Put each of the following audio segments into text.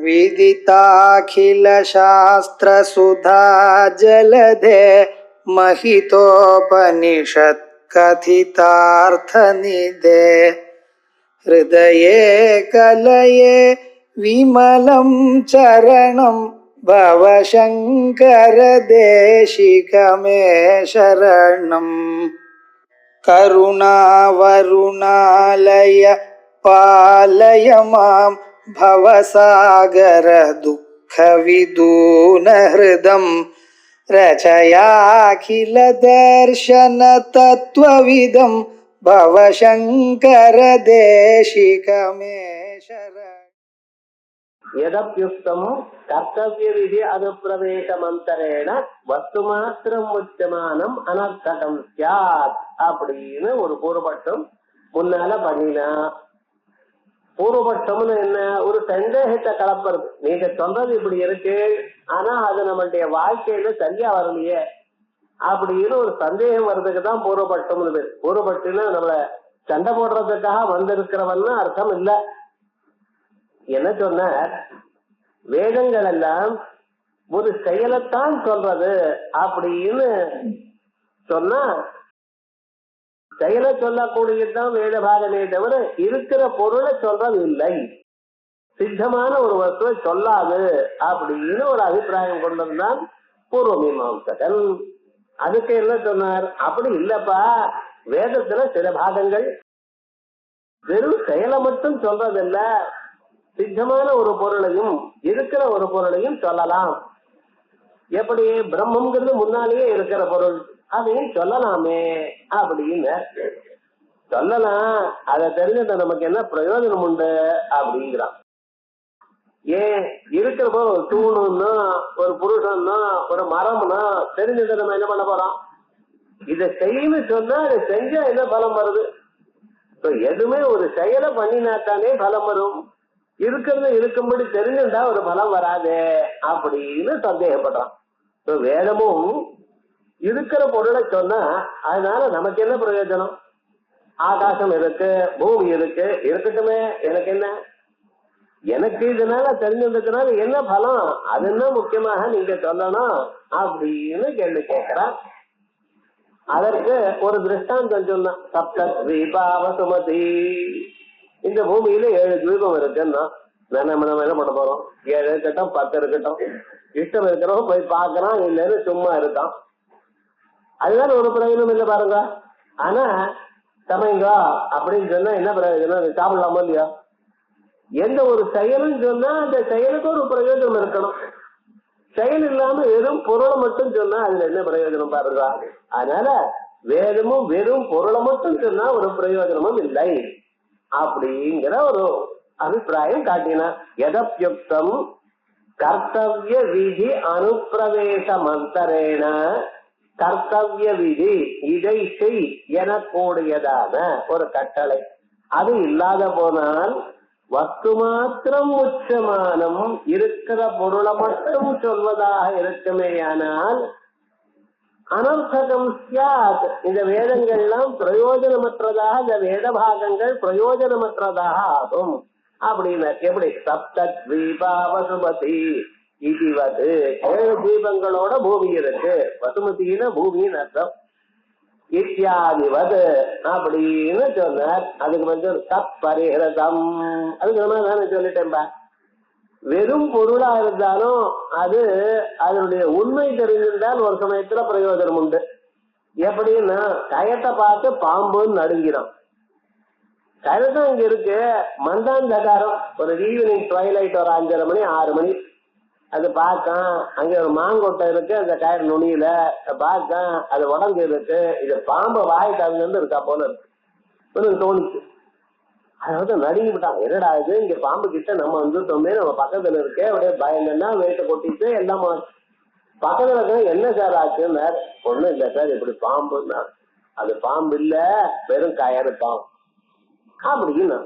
विदिताखिलशास्त्रसुधा जलधे महितोपनिषत् कथितार्थनिधे हृदये कलये विमलं चरणं भवशङ्कर देशिकमे शरणम् करुणावरुणालय पालय मां भवसागर दुःखविदूनहृदं रचयाखिल दर्शन तत्त्वविदं भवशङ्कर देशिकमे शरणम् यदप्युक्तं कर्तव्य विधि अनुप्रवेश मंतरेण वस्तु மாத்திரம் முச்சமானம் அனர்த்தகம் ஸ்யாத் அப்படின்னு ஒரு பூர்வபட்சம் முன்னால பண்ணினா. பூர்வபட்சம்னு என்ன? ஒரு சந்தேகத்தை கலப்புறது. நீங்க சொல்றது இப்படி இருக்கு, ஆனா அது நம்மளுடைய வாழ்க்கையில சரியா வரலையே அப்படின்னு ஒரு சந்தேகம் வர்றதுக்கு தான் பூர்வபட்சம்னு பேர். பூர்வபட்சம்னு நம்மள சண்டை போடுறதுக்காக வந்திருக்கிறவன்னு அர்த்தம் இல்லை. என்ன சொன்ன, வேதங்கள் எல்லாம் ஒரு செயலைத்தான் சொல்றது அப்படின்னு சொன்னா, செயலை சொல்லக்கூடியதுதான் வேத பாகமே தவிர இருக்கிற பொருளை சொல்றது இல்லை. சித்தமான ஒரு வஸ்துவை சொல்லாது அப்படின்னு ஒரு அபிப்பிராயம் கொண்டிருந்தான் பூர்வ மீமாம்சகன். அதுக்கு என்ன சொன்னார்? அப்படி இல்லப்பா, வேதத்துல சில பாகங்கள் வெறும் செயலை மட்டும் சொல்றதில்ல, சித்தமான ஒரு பொருளையும் இருக்கிற ஒரு பொருளையும் சொல்லலாம். எப்படி? பிரம்மங்கிறது முன்னாலேயே இருக்கிற பொருள், அதையும் சொல்லலாமே அப்படின்னு சொல்லலாம். அதை தெரிஞ்சது நமக்கு என்ன பிரயோஜனம் உண்டு அப்படிங்கிறான். ஏன் இருக்கிற பொருள் ஒரு தூணுன்னா, ஒரு புருஷன்னா, ஒரு மரம்னா தெரிஞ்சதை நம்ம என்ன பண்ண போறோம்? இதை செய்யு சொன்னா அதை செஞ்சா என்ன பலம் வருது? எதுவுமே ஒரு செயலை பண்ணினாத்தானே பலம் வரும். இருக்கிறது இருக்கும்படி தெரிஞ்சுட்டா ஒரு பலம் வராது அப்படின்னு சந்தேகப்படுறான். வேதமும் இருக்கிற பொருளை சொன்னா அதனால நமக்கு என்ன பிரயோஜனம்? ஆகாசம் இருக்கு, பூமி இருக்கு, இருக்கட்டுமே, எனக்கு என்ன? எனக்கு இதனால தெரிஞ்சதுனால என்ன பலம்? அது என்ன முக்கியமாக நீங்க சொல்லணும் அப்படின்னு கேள்வி கேட்கிறான். அதற்கு ஒரு திருஷ்டாந்தம் சொன்ன, சப்தத்வீபாவசுமதி, இந்த பூமியில 7 தீபம் இருக்குன்னா நம்ம என்ன பண்ண போறோம்? 7 இருக்கட்டும், 10 இருக்கட்டும், இஷ்டம் இருக்கிறவங்க போய் பார்க்கறான், இல்லைன்னு சும்மா இருக்கான். அதுதான் ஒரு பிரயோஜனம் இல்லை பாருங்க. ஆனா சமைங்க அப்படின்னு சொன்னா என்ன பிரயோஜனம்? சாப்பிடலாமோ இல்லையா? எந்த ஒரு செயலும் சொன்னா அந்த செயலுக்கு ஒரு பிரயோஜனம் இருக்கணும். செயல் இல்லாம வெறும் பொருளை மட்டும் சொன்னா அதுல என்ன பிரயோஜனம் பாருங்க. அதனால வேதமும் வெறும் பொருளை மட்டும் சொன்னா ஒரு பிரயோஜனமும் இல்லை அப்படிங்கிற ஒரு அபிப்பிராயம் காட்டினார். எதப்யுக்தம் கர்த்தவிய விதி அனுப்பிரவேச மந்தரேன, கர்த்தவிய விதி இதை செய் எனக்கூடியதான ஒரு கட்டளை அது இல்லாத போனால், வஸ்து மாத்திரம் உச்சமானம் இருக்கிற பொருளை மட்டும் சொல்வதாக இருக்குமேயானால் அனர்த்தகம் சியாத். இந்த வேதங்கள்லாம் பிரயோஜனமற்றதாக, இந்த வேத பாகங்கள் பிரயோஜனமற்றதாக ஆகும் அப்படின்னு. எப்படி? சப்தத்வீபா வசுமதி இதுவது, 7 தீபங்களோட பூமி இருக்கு, வசுமதினா பூமின்னு அர்த்தம், இத்தியாதிவது அப்படின்னு சொன்னார். அதுக்கு வந்து தப்பரிஹிரதம், அதுக்கு நம்ம தானே சொல்லிட்டேன்பா. வெறும் பொருளா இருந்தாலும் அது அதனுடைய உண்மை தெரிஞ்சிருந்தால் ஒரு சமயத்துல பிரயோஜனம் உண்டு. எப்படின்னா, கயத்தை பார்த்து பாம்புன்னு நடுங்கிறான். கயத்தான் இங்க இருக்கு, மந்தாந்தகாரம், ஒரு ஈவினிங் ட்வைலைட், ஒரு 5:30 மணி 6 மணி, அது பார்க்கான். அங்க ஒரு மாங்கொட்டை இருக்கு, அந்த கயிறு நுனியில பார்க்கான், அது உடம்பு இருக்கு, இது பாம்பை வாய்க்கு அங்கிருந்து இருக்கா போல இருக்கு தோணிச்சு. அதாவது நடுங்கி விட்டான். என்னடா இது, இங்க பாம்பு கிட்ட நம்ம வந்துட்டோமே, நம்ம பக்கத்துல இருக்கே, அப்படியே பயந்தன்னா வேட்டை கொட்டிட்டு எல்லாம் பக்கத்துல இருக்க. என்ன சார் ஆச்சுன்னு? ஒண்ணும் இல்லை சார், இப்படி பாம்புன்னா. அது பாம்பு இல்ல, வெறும் கயறு பாம்பு அப்படின்னா.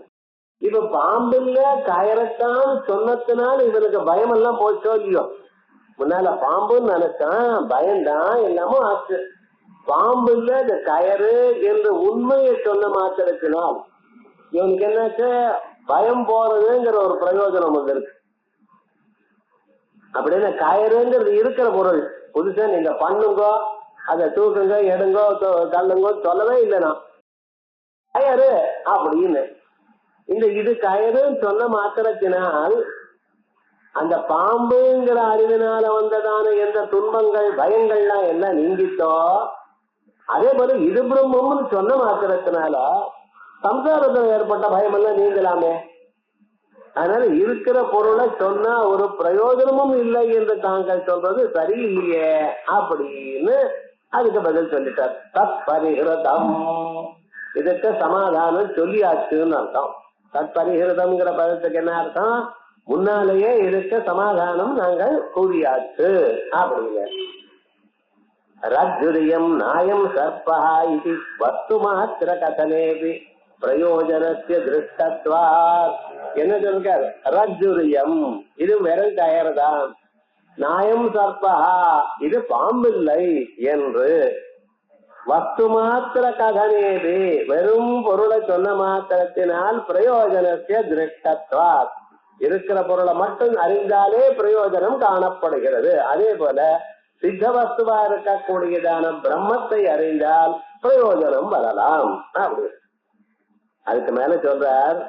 இப்ப பாம்பு இல்ல கயறத்தான் சொன்னதுனால இவனுக்கு பயம் எல்லாம் போச்சோ இல்லையோ? முன்னால பாம்புன்னு நினைச்சான், பயந்தான், எல்லாமோ ஆச்சு. பாம்பு இல்ல இந்த கயறு என்று உண்மையை சொன்ன மாத்திரத்தினால் இவனுக்கு என்னாச்சு? பயம் போறதுங்கிற ஒரு பிரயோஜனம் வந்து இருக்கு. அப்படின்னு கயிறுங்கிறது இருக்கிற பொருள். புதுசா நீங்க பண்ணுங்கோ, அதை தூக்குங்க, எடுங்கோ, தள்ளுங்கோ சொல்லவே இல்லைனா கயிறு அப்படின்னு. இந்த இது கயிறுன்னு சொன்ன மாத்திரத்தினால் அந்த பாம்புங்கிற அறிவினால வந்ததான எந்த துன்பங்கள் பயங்கள்லாம் என்ன நீங்கித்தோ, அதே போல இது பிரம்மம்னு சொன்ன மாத்திரத்தினால சம்சாரத்தில் ஏற்பட்ட பயம் எல்லாம் நீங்கலாமே. அதனால இருக்கிற பொருளை சொன்னா ஒரு பிரயோஜனமும் இல்லை என்று தாங்கள் சொல்றது சரியில்லையே அப்படின்னு அதுக்கு பதில் சொல்லிட்டார். தத் பரிகிருதம், இதுக்கு சமாதானம் சொல்லியாச்சுன்னு அர்த்தம். தத் பரிகிருதம்ங்கிற பதத்துக்கு என்ன அர்த்தம்? முன்னாலேயே இதுக்கு சமாதானம் நாங்கள் கூறியாச்சு அப்படிங்க. ரஜ்ஜுரியம் நாயம் சர்பா இது வஸ்து மாத்திர கதனேபி பிரயோஜனஸ்ய திருஷ்டத்வா. என்ன சொல்றார்? ரஜ்ஜுரியம் இது வெறும் கயர்தான், நாயம் சர்பா இது பாம்பில்லை என்று, வஸ்து மாத்திர கதனேபி வெறும் பொருளை சொன்ன மாத்திரத்தினால் பிரயோஜனஸ்ய திருஷ்டத்வா இருக்கிற பொருளை மட்டும் அறிந்தாலே பிரயோஜனம் காணப்படுகிறது. அதே போல சித்த வஸ்துவா இருக்கக்கூடியதான பிரம்மத்தை அறிந்தால் பிரயோஜனம் வரலாம் அப்படி. அதுக்கு மேல சொல்றார்,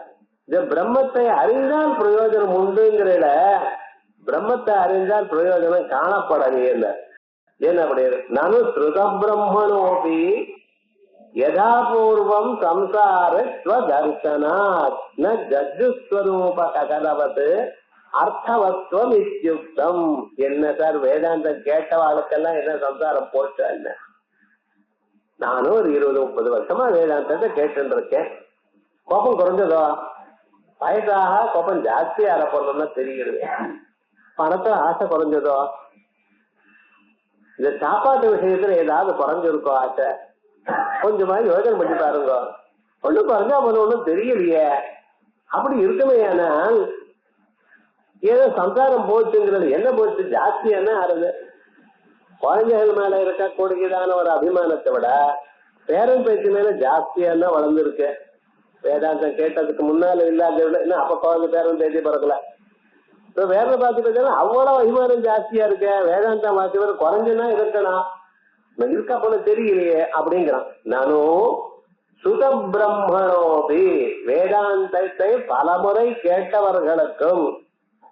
இந்த பிரம்மத்தை அறிந்தால் பிரயோஜனம் உண்டுங்கிறத பிரம்மத்தை அறிந்தால் பிரயோஜனம் காணப்படவே இல்லை. என்ன அப்படி? நனு ஸ்ருத பிரம்மனோபி யதாபூர்வம் சம்சார ஸ்வதர்சனாத் ந ஜஜ்ஜுஸ்வரூப கதனவத் அர்த்தவத்வம் இத்யுக்தம். என்ன சார் வேதாந்தம் கேட்டவாளுக்கெல்லாம் என்ன சம்சாரம் போச்சா என்ன? நானும் ஒரு 20-30 வருஷமா வேதாந்தத்தை கேட்டு இருக்கேன். கோபம் குறைஞ்சதோ? வயசாக கோபம் ஜாஸ்தி ஆற போறதுன்னா தெரியுது. பணத்துல ஆசை குறைஞ்சதோ? இந்த சாப்பாட்டு விஷயத்துல ஏதாவது குறைஞ்சிருக்கோ ஆசை? கொஞ்சமா யோசனை பண்ணி பாருங்க. ஒண்ணும் குறைஞ்சா ஒன்னும் தெரியலையே. அப்படி இருக்குமே. ஆனால் ஏதோ சம்சாரம் போச்சுங்கிறது என்ன போச்சு? ஜாஸ்தியான ஆறுது. குழந்தைகள் மேல இருக்கக்கூடியதான ஒரு அபிமானத்தை விட பேரன் பேச்சு மேல ஜாஸ்தியான வளர்ந்துருக்கு. வேதாந்தம் கேட்டதுக்கு முன்னால இல்லாத விட அப்ப குழந்தை பேரன் பேச்சு பிறக்கல. இப்ப வேற பார்த்து பார்த்தா அவ்வளவு அபிமானம் ஜாஸ்தியா இருக்கு. வேதாந்தம் பார்த்து குறைஞ்சுன்னா இருக்கணும், இருக்கா போல தெரியலையே அப்படிங்கிறான். நானும் சுத பிரம்மனோபி வேதாந்தத்தை பலமுறை கேட்டவர்களுக்கும்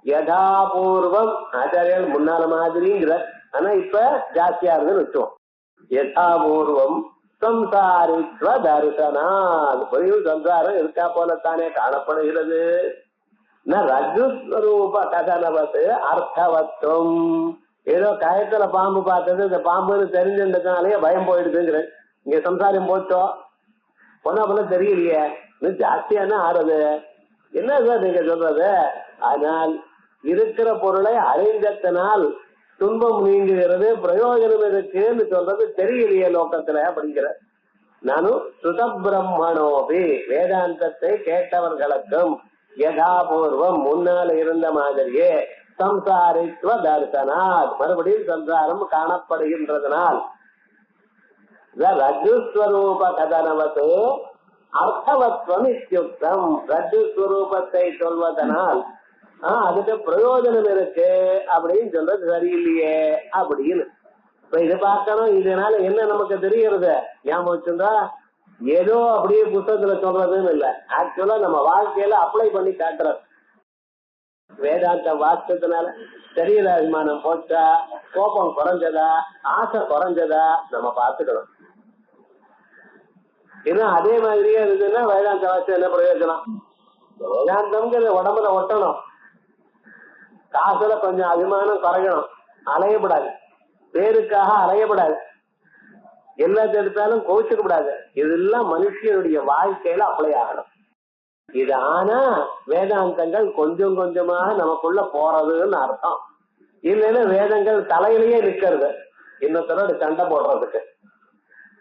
யதாபூர்வம் ஆச்சாரியர்கள் முன்னால மாதிரிங்கிற, ஆனா இப்ப ஜாஸ்தியா இருக்குன்னு வச்சோம். யதாபூர்வம் சம்சாரித்வ தரிசனா, சம்சாரம் இருக்கா போலத்தானே காணப்படுகிறது. ரஜுஸ்வரூப கதனவத்து அர்த்தவத்துவம். ஏதோ கயத்துல பாம்பு பார்த்தது இந்த பாம்புன்னு தெரிஞ்சிருந்ததுனாலே பயம் போயிடுதுங்கிற. இங்க சம்சாரம் போச்சோ பொண்ணா போல தெரியலையே, இன்னும் ஜாஸ்தியான ஆறுது. என்ன சார் நீங்க சொல்றது? ஆனால் இருக்கிற பொருளை அறிந்தத்தினால் துன்பம் நீங்குகிறது, பிரயோஜனம் இருக்குன்னு சொல்றது தெரியலையே லோகத்துல அப்படிங்கிற. நானும் சுத பிரம்மனோபி வேதாந்தத்தை கேட்டவர்களுக்கும் யதாபூர்வம் முன்னால இருந்த மாதிரியே சம்சாரித்வ தர்சனாத் மறுபடியும் சம்சாரம் காணப்படுகின்றதனால் ரஜுஸ்வரூப கதனவத்து அர்த்தவத்வம் இத்யுக்தம். ரஜுஸ்வரூபத்தை சொல்வதனால் அதுக்கு பிரயோஜனம் இருக்கு அப்படின்னு சொல்றது சரியில்லையே அப்படின்னு. இப்ப இது பார்க்கணும். இதனால என்ன நமக்கு தெரிகிறது? ஞாபகம் வச்சுருந்தா ஏதோ அப்படியே புத்தகத்துல சொல்றதுன்னு இல்லை, ஆக்சுவலா நம்ம வாழ்க்கையில அப்ளை பண்ணி காட்டுறது. வேதாந்த வாஸ்தத்தினால சரீர அபிமானம் போச்சா, கோபம் குறைஞ்சதா, ஆசை குறைஞ்சதா நம்ம பார்த்துக்கணும். ஏன்னா அதே மாதிரியே இருந்ததுன்னா வேதாந்த வாஸ்து என்ன பிரயோஜனம்? வேதாந்தம்ங்கிறது உடம்புல ஒட்டணும், காசுல கொஞ்சம் அபிமானம் குறையணும், அலையப்படாது, பேருக்காக அலையப்படாது, எல்லாத்தையும் எடுத்தாலும் கோவிச்சுக்க கூடாது. இதெல்லாம் மனுஷனுடைய வாழ்க்கையில அப்ளை ஆகணும். இது ஆனா வேதாந்தங்கள் கொஞ்சம் கொஞ்சமாக நமக்குள்ள போறதுன்னு அர்த்தம். இல்லைன்னா வேதங்கள் தலையிலேயே நிக்கிறது, இன்னொருத்தரோட சண்டை போடுறதுக்கு.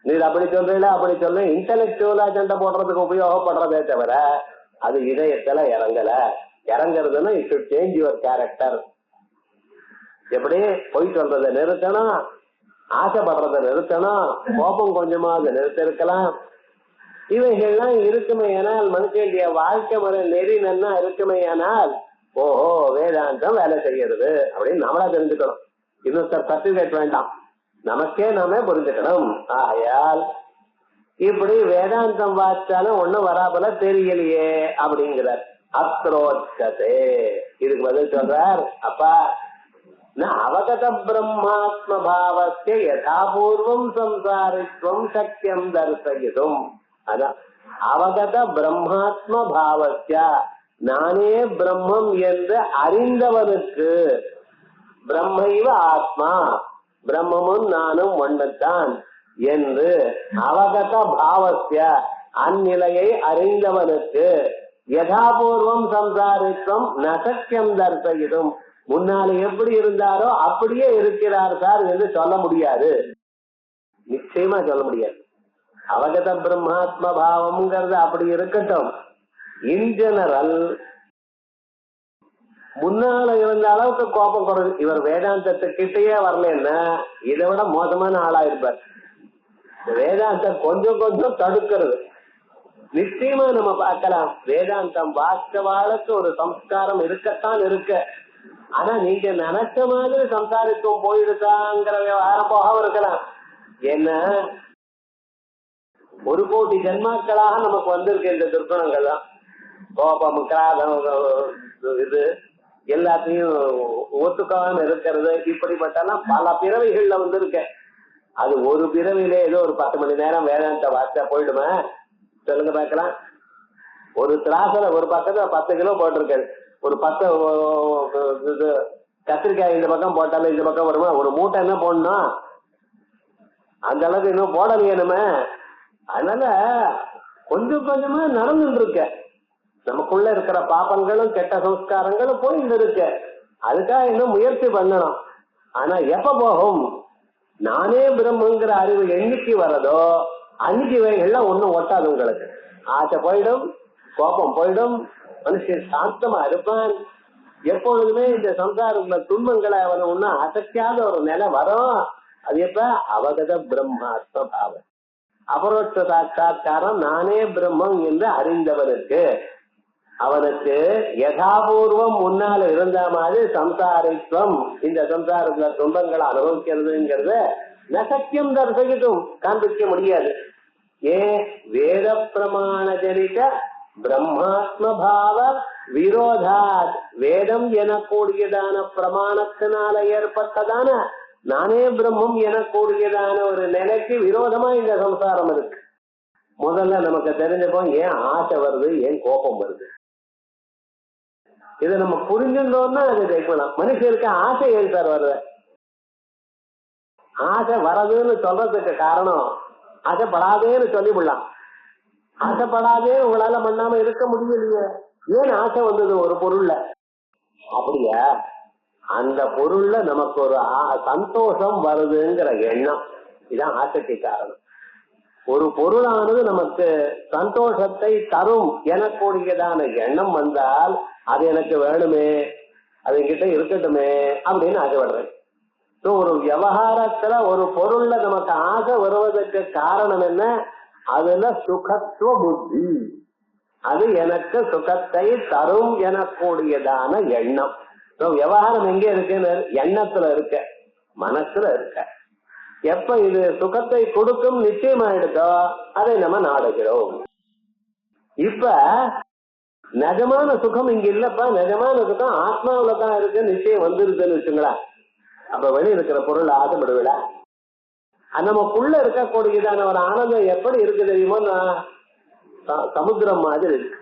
நீ அப்படி சொல்றீங்களா அப்படி சொல்ற இன்டலெக்சுவலா சண்டை போடுறதுக்கு உபயோகப்படுறதே தவிர அது இதயத்துல இறங்கல. இறங்குறதுன்னா it should change your character. எப்படி பொய் சொல்றதை நிறுத்தணும், ஆசைப்படுறதை நிறுத்தணும், கோபம் கொஞ்சமா அதை நிறுத்திருக்கலாம். இவைகள்லாம் இருக்குமே ஆனால் மனுஷனுடைய வாழ்க்கை முறை நெறி நன்னா இருக்குமே ஆனால் ஓஹோ வேதாந்தம் வேலை செய்யறது அப்படின்னு நம்மளா தெரிஞ்சுக்கணும். இன்னொருத்தர் சர்டிபிகேட் வேண்டாம், நமக்கே நாமே புரிஞ்சுக்கணும். ஆகையால் இப்படி வேதாந்தம் வாச்சாலும் ஒண்ணும் வராபல தெரியலையே அப்படிங்கிறார். அத்ரோச்சதே இதுக்கு பதில் சொல்றார், அப்பா அவகத பிரம்மாத்ம பாவஸ்ய யதாபூர்வம் சம்சாரித்வம் சக்கியம் தர்சயிதும். அதான் அவகத பிரம்மாத்ம பாவஸ்ய நானே பிரம்மம் என்று அறிந்தவனுக்கு, பிரம்மைவ ஆத்மா பிரம்மமும் நானும் ஒன்றுத்தான் என்று அவகத பாவஸ்ய அந்நிலையை அறிந்தவனுக்கு யதாபூர்வம் சம்சாரித்வம் நசக்கியம் தர்சயிதும் முன்னால எப்படி இருந்தாரோ அப்படியே இருக்கிறார் சார் என்று சொல்ல முடியாது, நிச்சயமா சொல்ல முடியாது. அவகத பிரம்மாத்ம பாவம்ங்கிறது அப்படி இருக்கட்டும். இன் ஜெனரல் முன்னால இருந்த அளவுக்கு கோபம் குறைஞ்சு இவர் வேதாந்தத்துக்கிட்டயே வரலன்னா இதை விட மோசமான ஆளா இருப்பார். வேதாந்தம் கொஞ்சம் கொஞ்சம் தடுக்கிறது நிச்சயமா நம்ம பார்க்கலாம். வேதாந்தம் வாஸ்தவாளுக்கு ஒரு சம்ஸ்காரம் இருக்கத்தான் இருக்க. ஆனா நீங்க நினைச்ச மாதிரி சம்சாரித்துவம் போயிடுதாங்கிற விவகாரம் போகாம இருக்கலாம். ஏன்னா 1 கோடி ஜென்மாக்களாக நமக்கு வந்திருக்கு இந்த துர்குணங்கள் தான். கோபம், கிராதம், இது எல்லாத்தையும் ஒத்துக்காம இருக்கிறது, இப்படிப்பட்டெல்லாம் பல பிறவிகள்ல வந்திருக்க. அது ஒரு பிறவிலே ஏதோ ஒரு 10 மணி நேரம் வேதாந்த வார்த்தை போயிடுமா சொல்லுங்க பார்க்கலாம். ஒரு திராசல ஒரு பக்கத்துல 10 கிலோ போட்டிருக்காரு, ஒரு 10 இது கத்திரிக்காய் இந்த பக்கம் போட்டாலும் இந்த பக்கம் வருமா? ஒரு மூட்டை என்ன போடணும்? அந்த அளவுக்கு இன்னும் போடலையே நம்ம. அதனால கொஞ்சம் கொஞ்சமா நடந்துட்டு இருக்க. நமக்குள்ள இருக்கிற பாப்பங்களும் கெட்ட சம்ஸ்காரங்களும் போயிட்டு இருக்கு. அதுக்காக இன்னும் முயற்சி பண்ணணும். ஆனா எப்ப போகும்? நானே பிரம்மங்கிற அறிவு என்னைக்கு வரதோ அன்னைக்கு இவைகள்லாம் ஒண்ணும் ஒட்டாது உங்களுக்கு. ஆசை போயிடும், கோபம் போயிடும், மனுஷன் சாந்தமா இருப்பான். எப்பொழுதுமே இந்த சம்சார துன்பங்களை அவன் ஒன்னும் அசைக்காத ஒரு நிலை வரும். அது எப்ப? அவகத பிரம்மாத்ம பாவம், அபரோட்ச சாட்சா்காரம் நானே பிரம்மம் என்று அறிந்தவனுக்கு, அவனுக்கு யதாபூர்வம் முன்னால இருந்த மாதிரி சம்சாரித்வம் இந்த சம்சாரத்துல துன்பங்களை அனுபவிக்கிறதுங்கிறத நசக்கியம் தரிசகிட்டும் காண்பிக்க முடியாது. ஏன்? வேத பிரமாண ஜனித பிரம்மாத்ம பாவ விரோதாத், வேதம் எனக்கூடியதான பிரமாணத்தினால ஏற்பட்டதான நானே பிரம்மம் எனக்கூடியதான ஒரு நிலைக்கு விரோதமா இந்த சம்சாரம் இருக்கு. முதல்ல நமக்கு தெரிஞ்சப்போ ஏன் ஆசை வருது, ஏன் கோபம் வருது, இதை நம்ம புரிஞ்சிருந்தோம்னா அது ஜெயிக்கலாம். மனுஷருக்கு ஆசை ஏன் சார் வருது? ஆசை வரதுன்னு சொல்றதுக்கு காரணம் ஆசைப்படாதேன்னு சொல்லிவிடலாம். ஆசைப்படாதே உங்களால பண்ணாம இருக்க முடியலையே, ஏன் ஆசை வந்தது ஒரு பொருள்ல? அப்படியா? அந்த பொருள்ல நமக்கு ஒரு சந்தோஷம் வருதுங்கிற எண்ணம், இதான் ஆசைக்கு காரணம். ஒரு பொருளானது நமக்கு சந்தோஷத்தை தரும் எனக்கூடியதான எண்ணம் வந்தால் அது எனக்கு வேணுமே, அது என்கிட்ட இருக்கட்டுமே அப்படின்னு ஆசைப்படுறேன். ஒரு விவகாரத்துல ஒரு பொருள்ல நமக்கு ஆசை வருவதற்கு காரணம் என்ன? அதுல சுகத்துவ புத்தி, அது எனக்கு சுகத்தை தரும் எனக்கூடியதான எண்ணம். விவகாரம் எங்க இருக்குன்னு எண்ணத்துல இருக்க, மனசுல இருக்க. எப்ப இது சுகத்தை கொடுக்கும் நிச்சயமாயிடுதோ அதை நம்ம நாடுகிறோம். இப்ப நிஜமான சுகம் இங்க இல்லப்பா, நிஜமான சுகம் ஆத்மாவில தான் இருக்கு நிச்சயம் வந்துருதுன்னு வச்சுங்களா, அப்ப வெளியே இருக்கிற பொருள் ஆசைப்படுவிட. நமக்குள்ள இருக்கக்கூடியதான ஒரு ஆனந்தம் எப்படி இருக்கு தெரியுமோ? சமுத்திரம் மாதிரி இருக்கு.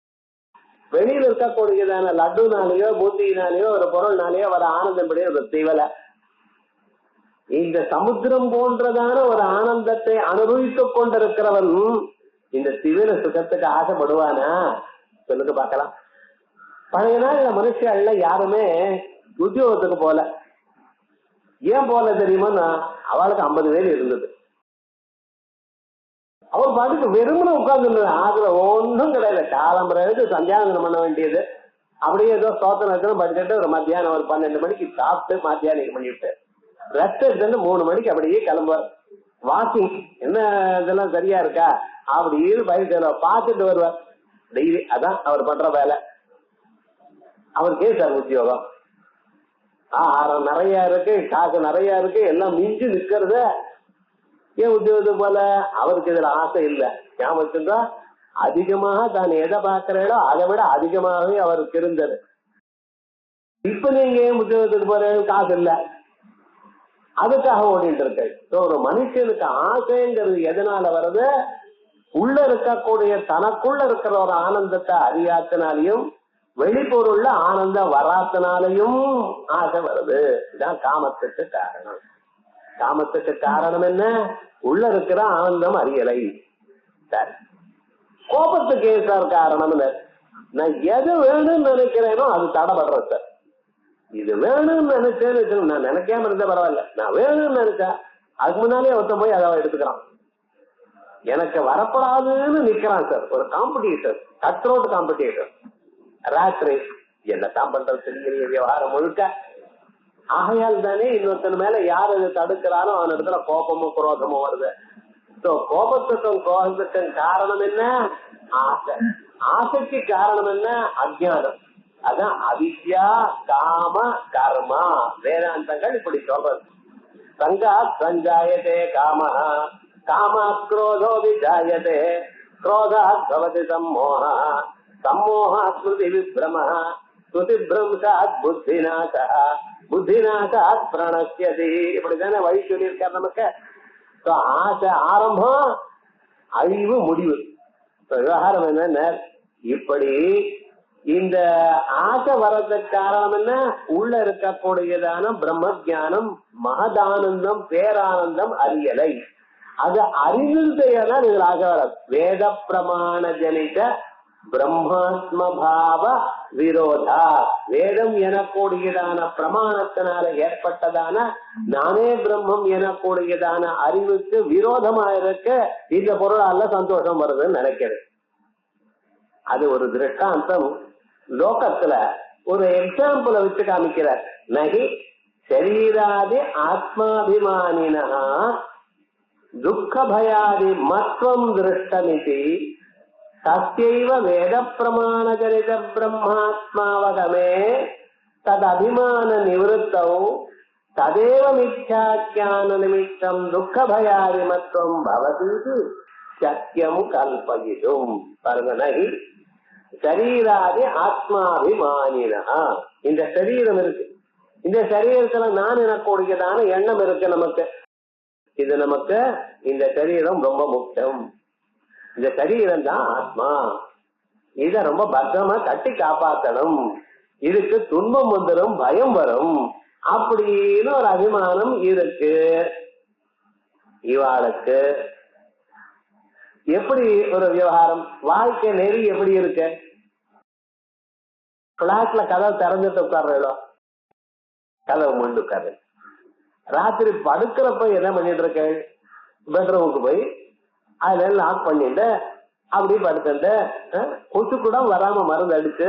வெளியில இருக்கக்கூடியதான லட்டுனாலேயோ பூந்தினாலேயோ ஒரு பொருள்னாலேயோ வர ஆனந்தம் படி ஒரு திவலை. இந்த சமுத்திரம் போன்றதான ஒரு ஆனந்தத்தை அனுபவித்துக் கொண்டிருக்கிறவன் இந்த திவிர சுகத்துக்கு ஆசைப்படுவானா? சொல்லுங்க பார்க்கலாம். பழைய நாள் மனுஷல்ல யாருமே உத்தியோகத்துக்கு போல. ஏன் போல தெரியுமா? அவளுக்கு 50 வேலை இருந்தது. அவர் பாட்டுக்கு வெறுமனை உட்கார்ந்து அதுல ஒன்றும் கிடையாது. காலம்புறது சந்தியாவந்தனம் பண்ண வேண்டியது, அப்படியே ஏதோ ஸ்தோத்திரம் படிச்சுட்டு ஒரு மத்தியானம் ஒரு 12 மணிக்கு சாப்பிட்டு மத்தியானம் பண்ணிவிட்டு ரெஸ்ட் எடுத்து 3 மணிக்கு அப்படியே கிளம்புவார். வாக்கிங் என்ன இதெல்லாம் சரியா இருக்கா அப்படின்னு பயிற்சி பார்த்துட்டு வருவார் டெய்லி. அதான் அவர் பண்ற வேலை. அவருக்கே சார் உத்தியோகம், ஆகாரம் நிறைய இருக்கு, காசு நிறைய இருக்கு, எல்லாம் மிஞ்சி நிக்கிறது, ஏன் உத்தியோகத்துக்கு போல? அவருக்கு இதுல ஆசை இல்லை. ஞாபகம் அதிகமாக தான் எதை பார்க்கிறீங்களோ அதை விட அதிகமாகவே அவருக்கு இருந்தது. இப்ப நீங்க ஏன் உத்தியோகத்துக்கு போற? காசு இல்லை, அதுக்காக ஓடிட்டு இருக்கு. ஒரு மனுஷனுக்கு ஆசைங்கிறது எதனால வருது? உள்ள இருக்கக்கூடிய தனக்குள்ள இருக்கிற ஒரு ஆனந்தத்தை அறியாத்தினாலையும் வெளிப்பொருள்ல ஆனந்தம் வராத்தினாலையும் ஆசை வருது. இதுதான் காமத்துக்கு காரணம். காமத்துக்கு காரணம் என்ன? உள்ள இருக்கிற ஆனந்தம் அறியலை. சரி, கோபத்துக்கு ஏன் சார் காரணம்? நான் எது வேணும்னு நினைக்கிறேனோ அது தடைபடுற சார். இது வேணும்னு நினைச்சேன்னு நான் நினைக்காம இருந்த பரவாயில்ல, நான் வேணும்னு நினைச்சேன் அதுக்கு முன்னாலே ஒருத்தன் போய் அதை எடுத்துக்கிறான், எனக்கு வரப்படாதுன்னு நிக்கிறான் சார். ஒரு competitor, cut road competitor, rat race, என்னத்தான் பண்றது தெரியல விவகாரம் முழுக்க. ஆகையால் தானே இன்னொருத்தன் மேல யார் அதை தடுக்கிறானோ அவன் இடத்துல கோபமும் குரோதமும் வருது. கோபத்துக்கும் குரோதத்துக்கும் காரணம் என்ன? ஆசை. ஆசைக்கு காரணம் என்ன? அஜ்ஞானம். அதான் அவித்யா காம கர்மா. வேதாந்தங்கள் இப்படி சொல்றது. சங்கா சஞ்சாயதே காம, காமா குரோதோ விஜாயதே, குரோதா பவதி சம்மோஹ, சம்மோஹா ஸ்மிருதி விப்ரம, ஸ்மிருதி பிரம்சாத் புத்திநாசா, புத்திநாசாத் பிரணஸ்யதி. இப்படிதானே வழி சொல்லியிருக்கார் நமக்கு. ஆசை ஆரம்பம், அழிவு முடிவு. விவகாரம் என்ன? இப்படி இந்த ஆசை வர்றதுக்கு காரணம் என்ன? உள்ள இருக்கக்கூடியதான பிரம்ம ஜானம், மகதானந்தம், பேரானந்தம் அறியலை. அது அறிவில்தான் இதுல ஆசை வராது. வேத பிரமாண ஜனித பிரம்மாத்ம பாவ விரோதா. வேதம் எனக்கூடியதான பிரமாணத்தினால ஏற்பட்டதான நானே பிரம்மம் எனக்கூடியதான அறிவுக்கு விரோதமா இருக்க இந்த பொருளால சந்தோஷம் வருதுன்னு நினைக்கிறேன். அது ஒரு திருஷ்டாந்தம் லோகத்துல ஒரு எக்ஸாம்பிள வச்சு காமிக்கிறார். நகி சரீராதி ஆத்மாபிமானினா துக்க பயாதி மத்வம் திருஷ்டமிதி தஸ்யைவ வேத பிரமாண ஜனித பிரம்மாத்மாவகமே தத் அபிமான நிவృத்தௌ ததேவ மித்யாஜ்ஞான நிமித்தம் துக்க பயாதி மத்வம் பவதி சத்தியம் கல்பயிதும். பாருங்க, நகி சரீராதி ஆத்மாபிமானினா. இந்த சரீரம் இருக்கு, இந்த சரீரத்துல நான் எனக்கூடியதான எண்ணம் இருக்கு நமக்கு. இது நமக்கு இந்த சரீரம் ரொம்ப முக்கியம். இந்த சரீரம் தான் ஆத்மா. இத ரொம்ப பத்திரமா கட்டி காப்பாற்றணும். இதுக்கு துன்பம் வந்துடும், பயம் வரும் அப்படின்னு ஒரு அபிமானம் இருக்கு இவாளுக்கு. எப்படி ஒரு விவகாரம், வாழ்க்கை நெறி எப்படி இருக்கு? பிளாட்ல கதவை திறந்துட்டு உட்கார்றோ, கதவை மூண்டு உட்காரு. ராத்திரி படுக்கிறப்ப என்ன பண்ணிட்டு இருக்க? பெட்ரூமுக்கு போய் அதுல லாக் பண்ணிட்டு அப்படி படுத்துட்டு கொசு கூட வராம மருந்து அடிச்சு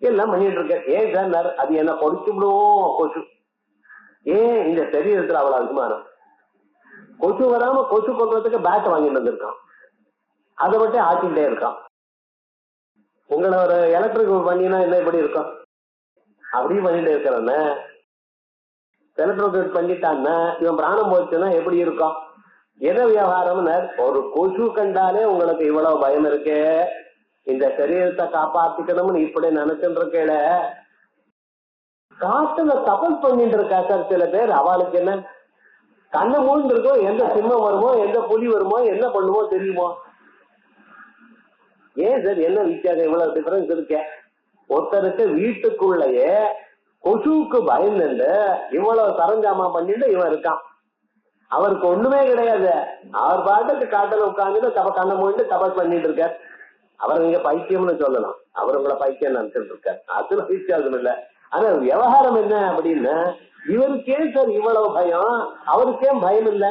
எல்லாம் பண்ணிட்டு இருக்க. ஏன் சார்? அது என்ன பொடிச்சு விடுவோம் கொசு. ஏன் இந்த சரீரத்துல அவ்வளவு அபிமானம்? கொசு வராம கொசு கொள்றதுக்கு பேட் வாங்கிட்டு வந்திருக்கான், அதை மட்டும் ஆட்டிகிட்டே இருக்கான். உங்களை ஒரு எலக்ட்ரிக் பண்ணினா என்ன இப்படி இருக்கும்? அப்படியும் பண்ணிட்டே இருக்கிறான்னு எலக்ட்ரிக் பண்ணிட்டான்னா இவன் பிராணம் போச்சுன்னா எப்படி இருக்கும்? எதை விவகாரம்னு ஒரு கொசு கண்டாலே உங்களுக்கு இவ்வளவு பயம் இருக்கே. இந்த சரீரத்தை காப்பாத்திக்கணும்னு இப்படி நினைச்சுட்டு இருக்கேல. காட்டுல தபஸ் பண்ணிட்டு இருக்கா சார் சில பேர். அவளுக்கு என்ன கண்ணை மூழ்ந்து இருக்கும், எந்த சிம்மம் வருமோ எந்த புலி வருமோ என்ன பண்ணுமோ தெரியுமோ? ஏன் சார் என்ன வித்தியாசம்? இவ்வளவு டிஃபரன்ஸ் இருக்க. ஒருத்தருக்கு வீட்டுக்குள்ளேயே கொசுவுக்கு பயந்துண்டு இவ்வளவு சரஞ்சாமா பண்ணிட்டு இவன் இருக்கான். அவருக்கு ஒண்ணுமே கிடையாது. அவர் பாட்டுக்கு காட்டுல உட்காந்துட்டு கண்ணை மூழ்கிட்டு தபஸ் பண்ணிட்டு இருக்கார். அவர் நீங்க பைத்தியம்னு சொல்லலாம், அவர் உங்களை பைத்தியம் நினைச்சிட்டு இருக்கார். அதுல வித்தியாசம் இல்லை. ஆனா விவகாரம் என்ன அப்படின்னா, இவருக்கே சார் இவ்வளவு பயம், அவருக்கே பயம் இல்லை.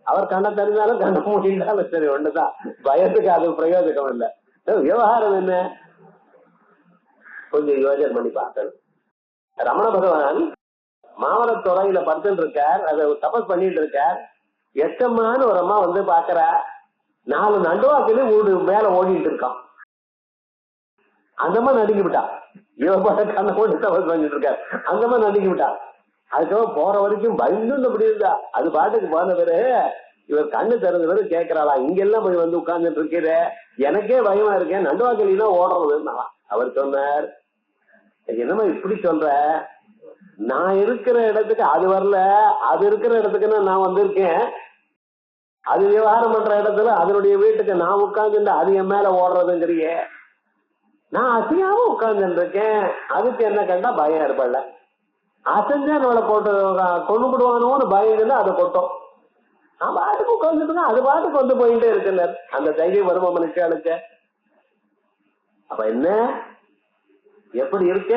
அவர் கண்ணை தெரிஞ்சாலும் கண்ணை மூடினாலும் சரி ஒண்ணுதான், பயத்துக்கு அது பிரயோஜனம் இல்லை. விவகாரம் என்ன? கொஞ்சம் யோசனை பண்ணி பார்க்கணும். ரமண பகவான் மாமரத்துறையில படுத்துட்டு இருக்கார், அதை தபஸ் பண்ணிட்டு இருக்கார். எச்சம்மான்னு ஒரு அம்மா வந்து பாக்குறா, 4 நண்டுவாக்கிலே மேல ஓடிட்டு இருக்கான். அந்த மாதிரி நடுங்கி விட்டா. இவன் பாட்ட கண்ணை போட்டு தவறு பண்ணிட்டு இருக்காரு. அந்த மாதிரி நடுங்கி விட்டா. அதுக்கப்புறம் போற வரைக்கும் பயந்து அப்படி இருந்தா. அது பாட்டுக்கு போன பிறகு இவர் கண்ணு திறந்தவரு கேட்கிறாளா, இங்கெல்லாம் போய் வந்து உட்கார்ந்துட்டு இருக்கிற, எனக்கே பயமா இருக்கேன், நடுவாக்கலினா ஓடுறதுன்னா. அவர் சொன்னார், என்னமா இப்படி சொல்ற, நான் இருக்கிற இடத்துக்கு அது வரல, அது இருக்கிற இடத்துக்குன்னா நான் வந்திருக்கேன். அது விவகாரம் பண்ற இடத்துல அதனுடைய வீட்டுக்கு நான் உட்கார்ந்து அது என் மேல ஓடுறதுங்கிறிய, நான் அசையாம உட்கார்ந்துட்டு இருக்கேன், அதுக்கு என்ன கண்டா பயம் ஏற்படல. அசைஞ்சா நம்மளை போட்டு கொண்டு விடுவானோன்னு பயம் அதை கொட்டும். நான் பாட்டுக்கு உட்கார்ந்துட்டு அது பாட்டுக்கு வந்து போயிட்டே இருக்குல்ல, அந்த தைரியம் வருமா மனுஷாளுக்கு? அப்ப என்ன எப்படி இருக்க,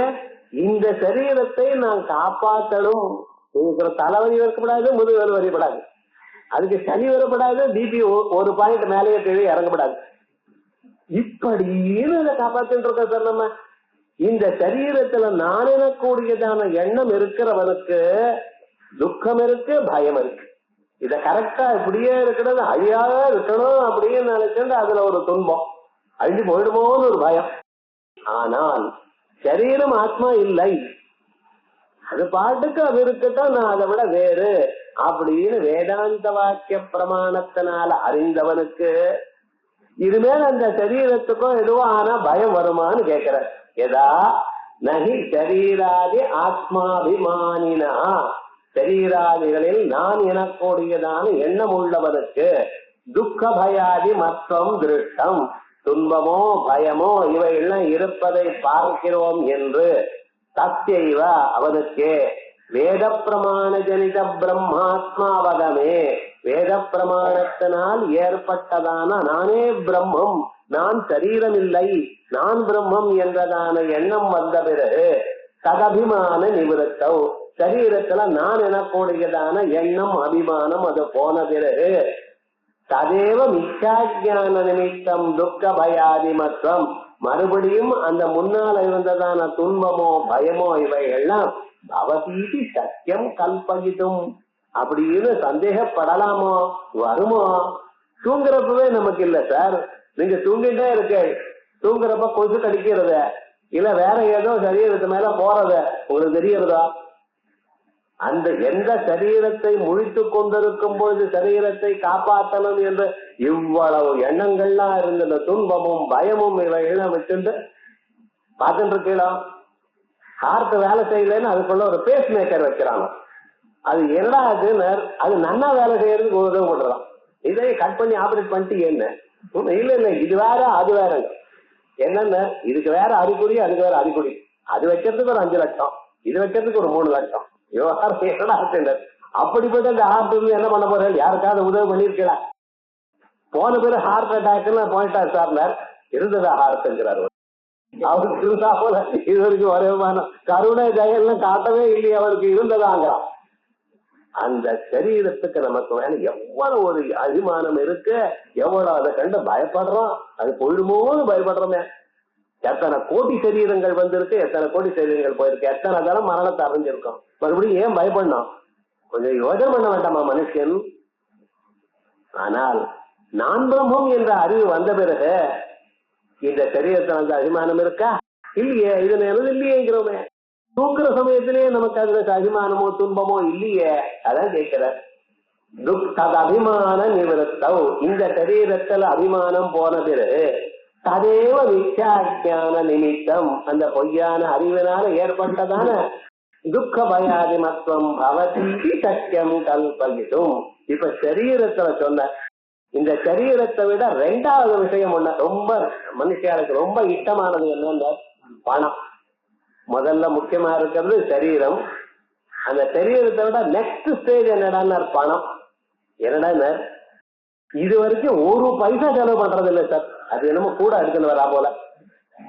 இந்த சரீரத்தை நான் காப்பாற்றணும். தலைவலி வரப்படாது, முதுகு வரைப்படாது, அதுக்கு சளி வரப்படாது, பிபி ஒரு பாயிண்ட் மேலேயே தேவை இறங்கப்படாது. இப்படின்னு அதை காப்பாத்திட்டு இருக்க சார். நம்ம இந்த சரீரத்துல நான் எனக்கூடியதான எண்ணம் இருக்கிறவனுக்கு துக்கம் இருக்கு, பயம் இருக்கு. இத கரெக்டா இப்படியே இருக்கிறது, அழியாக இருக்கணும் அப்படின்னு நினைச்சுட்டு அதுல ஒரு துன்பம், அழிஞ்சு போயிடுமோன்னு ஒரு பயம். ஆனால் சரீரம் ஆத்மா இல்லை, அது பாட்டுக்கு அது இருக்கட்டும், நான் அதை விட வேறு அப்படின்னு வேதாந்த வாக்கிய பிரமாணத்தினால அறிந்தவனுக்கு இதுமேல அந்த சரீரத்துக்கும் எதுவும் ஆனா பயம் வருமானு கேட்கிற. எதா நகி சரீராதி ஆத்மாபிமானினா, சரீராதிகளில் நான் எனக்கூடியதான எண்ணம் உள்ளவனுக்கு துக்க பயாதி மற்றம் திருஷ்டம், துன்பமோ பயமோ இவையெல்லாம் இருப்பதை பார்க்கிறோம் என்று தத்யைவ அவனுக்கு வேத பிரமாண ஜனித பிரம்மாத்மாவகமே, வேத பிரமாணத்தினால் ஏற்பட்டதான நானே பிரம்மம், நான் சரீரம் இல்லை, நான் பிரம்மம் என்றதான எண்ணம் வந்த பிறகு ததபிமான நிவர்த்தம், சரீரத்துல நான் எனக்கூடியதான எண்ணம் அபிமானம் அது போன பிறகு ததேவ மிச்சாஜான நிமித்தம் துக்க பயாதி மற்றும் மறுபடியும் அந்த முன்னால இருந்ததான துன்பமோ பயமோ இவைகள்லாம் பவதீதி சத்தியம் கல்பகிதும் அப்படின்னு சந்தேகப்படலாமோ, வருமோ? தூங்குறப்பவே நமக்கு இல்ல சார், நீங்க தூங்கிட்டே இருக்க, தூங்குறப்ப கொசு கடிக்கிறத இல்ல வேற ஏதோ சரீரத்து மேல போறத உங்களுக்கு தெரியறதா? அந்த எந்த சரீரத்தை முழித்து கொண்டிருக்கும் பொழுது சரீரத்தை காப்பாற்றணும் என்று இவ்வளவு எண்ணங்கள்லாம் இருந்த துன்பமும் பயமும் இவையெல்லாம் வச்சுட்டு பார்த்துட்டு இருக்கலாம். ஹார்ட் வேலை செய்யலன்னு அதுக்குள்ள ஒரு பேஸ் மேக்கர் வைக்கிறாங்க. அது என்னடா அது நன்னா வேலை செய்யறதுக்கு உதவி பண்றான். இதை கட் பண்ணி ஆபரேட் பண்ணிட்டு என்ன இல்ல இல்ல இது வேற அது வேற என்னன்னு, இதுக்கு வேற அறிகுறி அதுக்கு வேற அறிகுறி, அது வைக்கிறதுக்கு ஒரு 5 லட்சம், இது வைக்கிறதுக்கு ஒரு 3 லட்சம். அப்படிப்பட்ட இந்த ஹார்ட் என்ன பண்ண போறேன், யாருக்காவது உதவி பண்ணிருக்கலாம்? போன பேரு ஹார்ட் அட்டாக் போயிட்டார் சார், இருந்ததா ஹார்ட்ங்கிறாரு அவருக்கு, இருந்தா போல இது வரைக்கும் ஒரே கருணை தயெல்லாம் காட்டவே இல்லையே, அவருக்கு இருந்ததாங்கிறான். அந்த சரீரத்துக்கு நமக்கு வேலை எவ்வளவு ஒரு அபிமானம் இருக்கு, எவ்வளவு அதை கண்டு பயப்படுறோம், அது போயிடுமோன்னு பயப்படுறோமே. எத்தனை கோடி சரீரங்கள் வந்திருக்கு, எத்தனை கோடி சரீரங்கள் போயிருக்கு, எத்தனை தரம் மரணத்தை அறிஞ்சிருக்கோம், மறுபடியும் ஏன் பயப்படணும்? கொஞ்சம் யோசனை பண்ண வேண்டாமா மனுஷன்? ஆனால் நான் பிரம்மம் என்ற அறிவு வந்த பிறகு இந்த சரீரத்தில் அந்த அபிமானம் இருக்கா? இல்லையே, இது எனது இல்லையேங்கிறோமே. தூங்குற சமயத்திலேயே நமக்கு அந்த அபிமானமோ துன்பமோ இல்லையே. அதான் கேட்கிறார், அபிமான நிவர்த்தம், இந்த சரீரத்தில் அபிமானம் போன பிறகு ததேவ மித்யாஜ்ஞான நிமித்தம், அந்த பொய்யான அறிவினால ஏற்பட்டதான துக்க பயாதி மத்வம் பவதி சத்தியம் கல்பகிதும். இப்ப சரீரத்துல சொன்ன இந்த சரீரத்தை விட 2வது விஷயம் ஒண்ணு ரொம்ப மனுஷனுக்கு ரொம்ப இஷ்டமானது என்னன்னா பணம். முதல்ல முக்கியமா இருக்கிறது சரீரம். அந்த சரீரத்தை விட நெக்ஸ்ட் ஸ்டேஜ் என்னடான்னு பணம். என்னடா இது வரைக்கும் 1 பைசா செலவு பண்றது இல்லை சார், அது என்னமோ கூட எடுத்துன்னு வரா போல.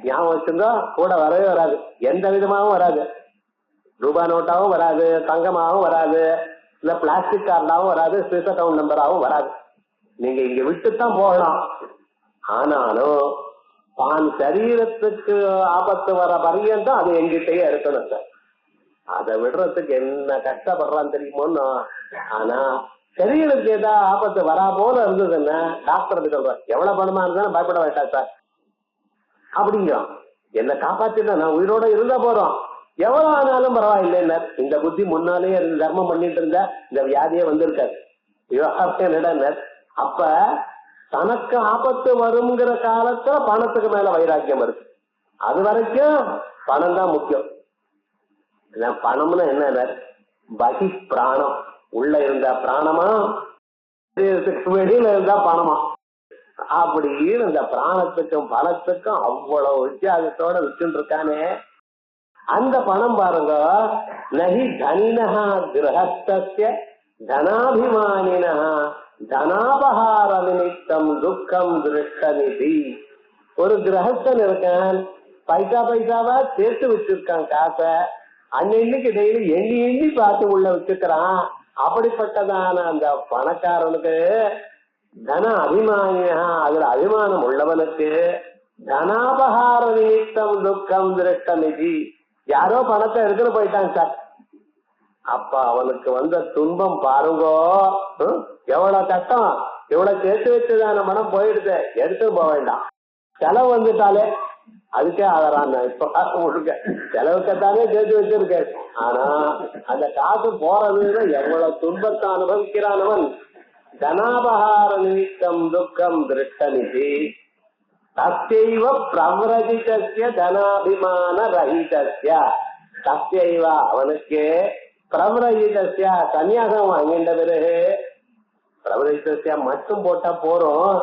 ஞாபகம் வச்சிருந்தா கூட வரவே வராது, எந்த விதமாகவும் வராது. ரூபாய் நோட்டாவும் வராது, தங்கமாகவும் வராது, இல்ல பிளாஸ்டிக் கார்டாவும் வராது, ஸ்விஸ் அக்கௌண்ட் நம்பராகவும் வராது. நீங்க இங்க விட்டுத்தான் போகலாம். ஆனாலும் தான் சரீரத்துக்கு ஆபத்து வர பரியந்தான் அது எங்கிட்டயே இருக்கணும் சார். அதை விடுறதுக்கு என்ன கஷ்டப்படுறான்னு தெரியுமோன்னு. ஆனா சரீரத்துக்கு ஏதாவது ஆபத்து வரா போல இருந்ததுன்னா டாக்டர் சொல்றேன், எவ்வளவு பணமா இருந்தாலும் பயப்பட வேண்டாம் சார் அப்படிங்கிறான். என்ன காப்பாத்தினா நான் உயிரோட இருந்தா போறோம், எவ்வளவு ஆனாலும் பரவாயில்லை. இந்த புத்தி முன்னாலே இருந்து தர்மம் பண்ணிட்டு இருந்தா இந்த வியாதியே வந்திருக்காரு. விவகாரம் அப்ப தனக்கு ஆபத்து வருங்கிற காலத்துல பணத்துக்கு மேல வைராக்கியம் இருக்கு. அது வரைக்கும் பணம் தான் முக்கியம். பணம்னா என்ன? பகி பிராணம். உள்ள இருந்தா பிராணமா, வெளியில இருந்தா பணமா, அப்படின்னு இந்த பிராணத்துக்கும் பணத்துக்கும் அவ்வளவு வித்தியாசத்தோட விட்டு இருக்கானே. அந்த பணம் பாருங்க, நகி தனினஹா கிரகஸ்தஸ்ய தனாபிமானினா தனாபஹார நிமித்தம் துக்கம் திருஷ்டநிதி. ஒரு கிரகஸ்தன் இருக்கான், பைசா பைசாவா சேர்த்து வச்சிருக்கான் காசை, அன்னைக்கு டெய்லி எண்ணி எண்ணி பார்த்து உள்ள வச்சுக்கிறான். அப்படிப்பட்டதான அந்த பணக்காரனுக்கு தன அபிமானியா, அதுல அபிமானம் உள்ளவனுக்கு தனாபகார நிமித்தம் துக்கம் திருஷ்டநிதி. யாரோ பணத்தை எடுத்துட்டு போயிட்டான் சார், அப்ப அவனுக்கு வந்த துன்பம் பாருங்கோ, எவ்வளவு கஷ்டம். எவ்வளவு சேர்த்து வச்சதான பணம் போயிடுது, எடுத்துட்டு போக வேண்டாம். செலவு வந்துட்டாலே அதுக்கே ஆகிறான். இப்ப முழுக்க செலவுக்கத்தானே சேர்த்து வச்சிருக்கேன். ஆனா அந்த காசு போறதுன்னு எவ்வளவு துன்பத்தை அனுபவிக்கிறானவன். தனாபகார நிமித்தம் துக்கம் திருஷ்டநிதி. தஸ்யைவ பிரவ்ரஜிதஸ்ய தனாபிமான ரஹிதஸ்ய. தஸ்யைவ அவனுக்கு பிரவ்ரஜிதஸ்ய சன்னியாசம் வாங்கின்ற பிறகு, பிரவ்ரஜிதஸ்ய மட்டும் போட்டா போறோம்.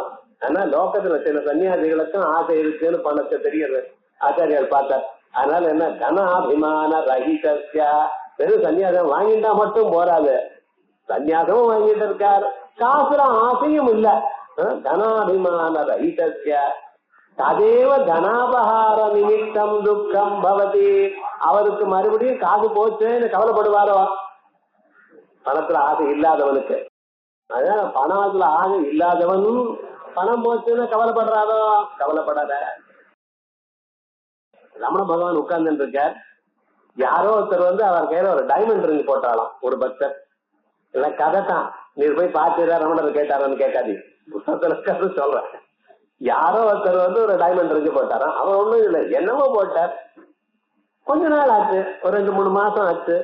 ஆனா லோகத்துல சில சன்னியாசிகளுக்கும் ஆசை இருக்குன்னு பணத்தை தெரியுது, ஆச்சாரியால் பார்த்தார். அதனால என்ன, தனாபிமான ரஹிதஸ்ய. வெறும் சன்னியாசம் வாங்கிட்டா மட்டும் போறாது, சன்னியாசமும் வாங்கிட்டு இருக்கார், காசுல ஆசையும் இல்ல. தனாபிமான ரஹிதஸ்ய ததேவ தனாபகார நிமித்தம் துக்கம் பவதி. அவருக்கு மறுபடியும் காசு போச்சுன்னு கவலைப்படுவாரோ? பணத்துல ஆசை இல்லாதவனுக்கு. அதான் பணத்துல ஆசை இல்லாதவன் பணம் போச்சுன்னு கவலைப்படுறாரோ? கவலைப்படாத. ரமண பகவான் உட்கார்ந்து இருக்கார். யாரோ ஒருத்தர் அவர் கையில ஒரு டைமண்ட் ரிங் போட்டாலாம். ஒரு பக்தர் இல்ல கதை தான், நீர் போய் பார்த்துடா ரமணர் கேட்டாரான்னு கேட்காதீங்க, புத்தகத்துல சொல்றேன். யாரோ ஒருத்தர் ஒரு டைமண்ட் ரிங் போட்டாராம். அவர் ஒண்ணும் இல்லை, என்னவோ போட்டார். கொஞ்ச நாள் ஆச்சு, ஒரு 2-3 மாசம் ஆச்சு.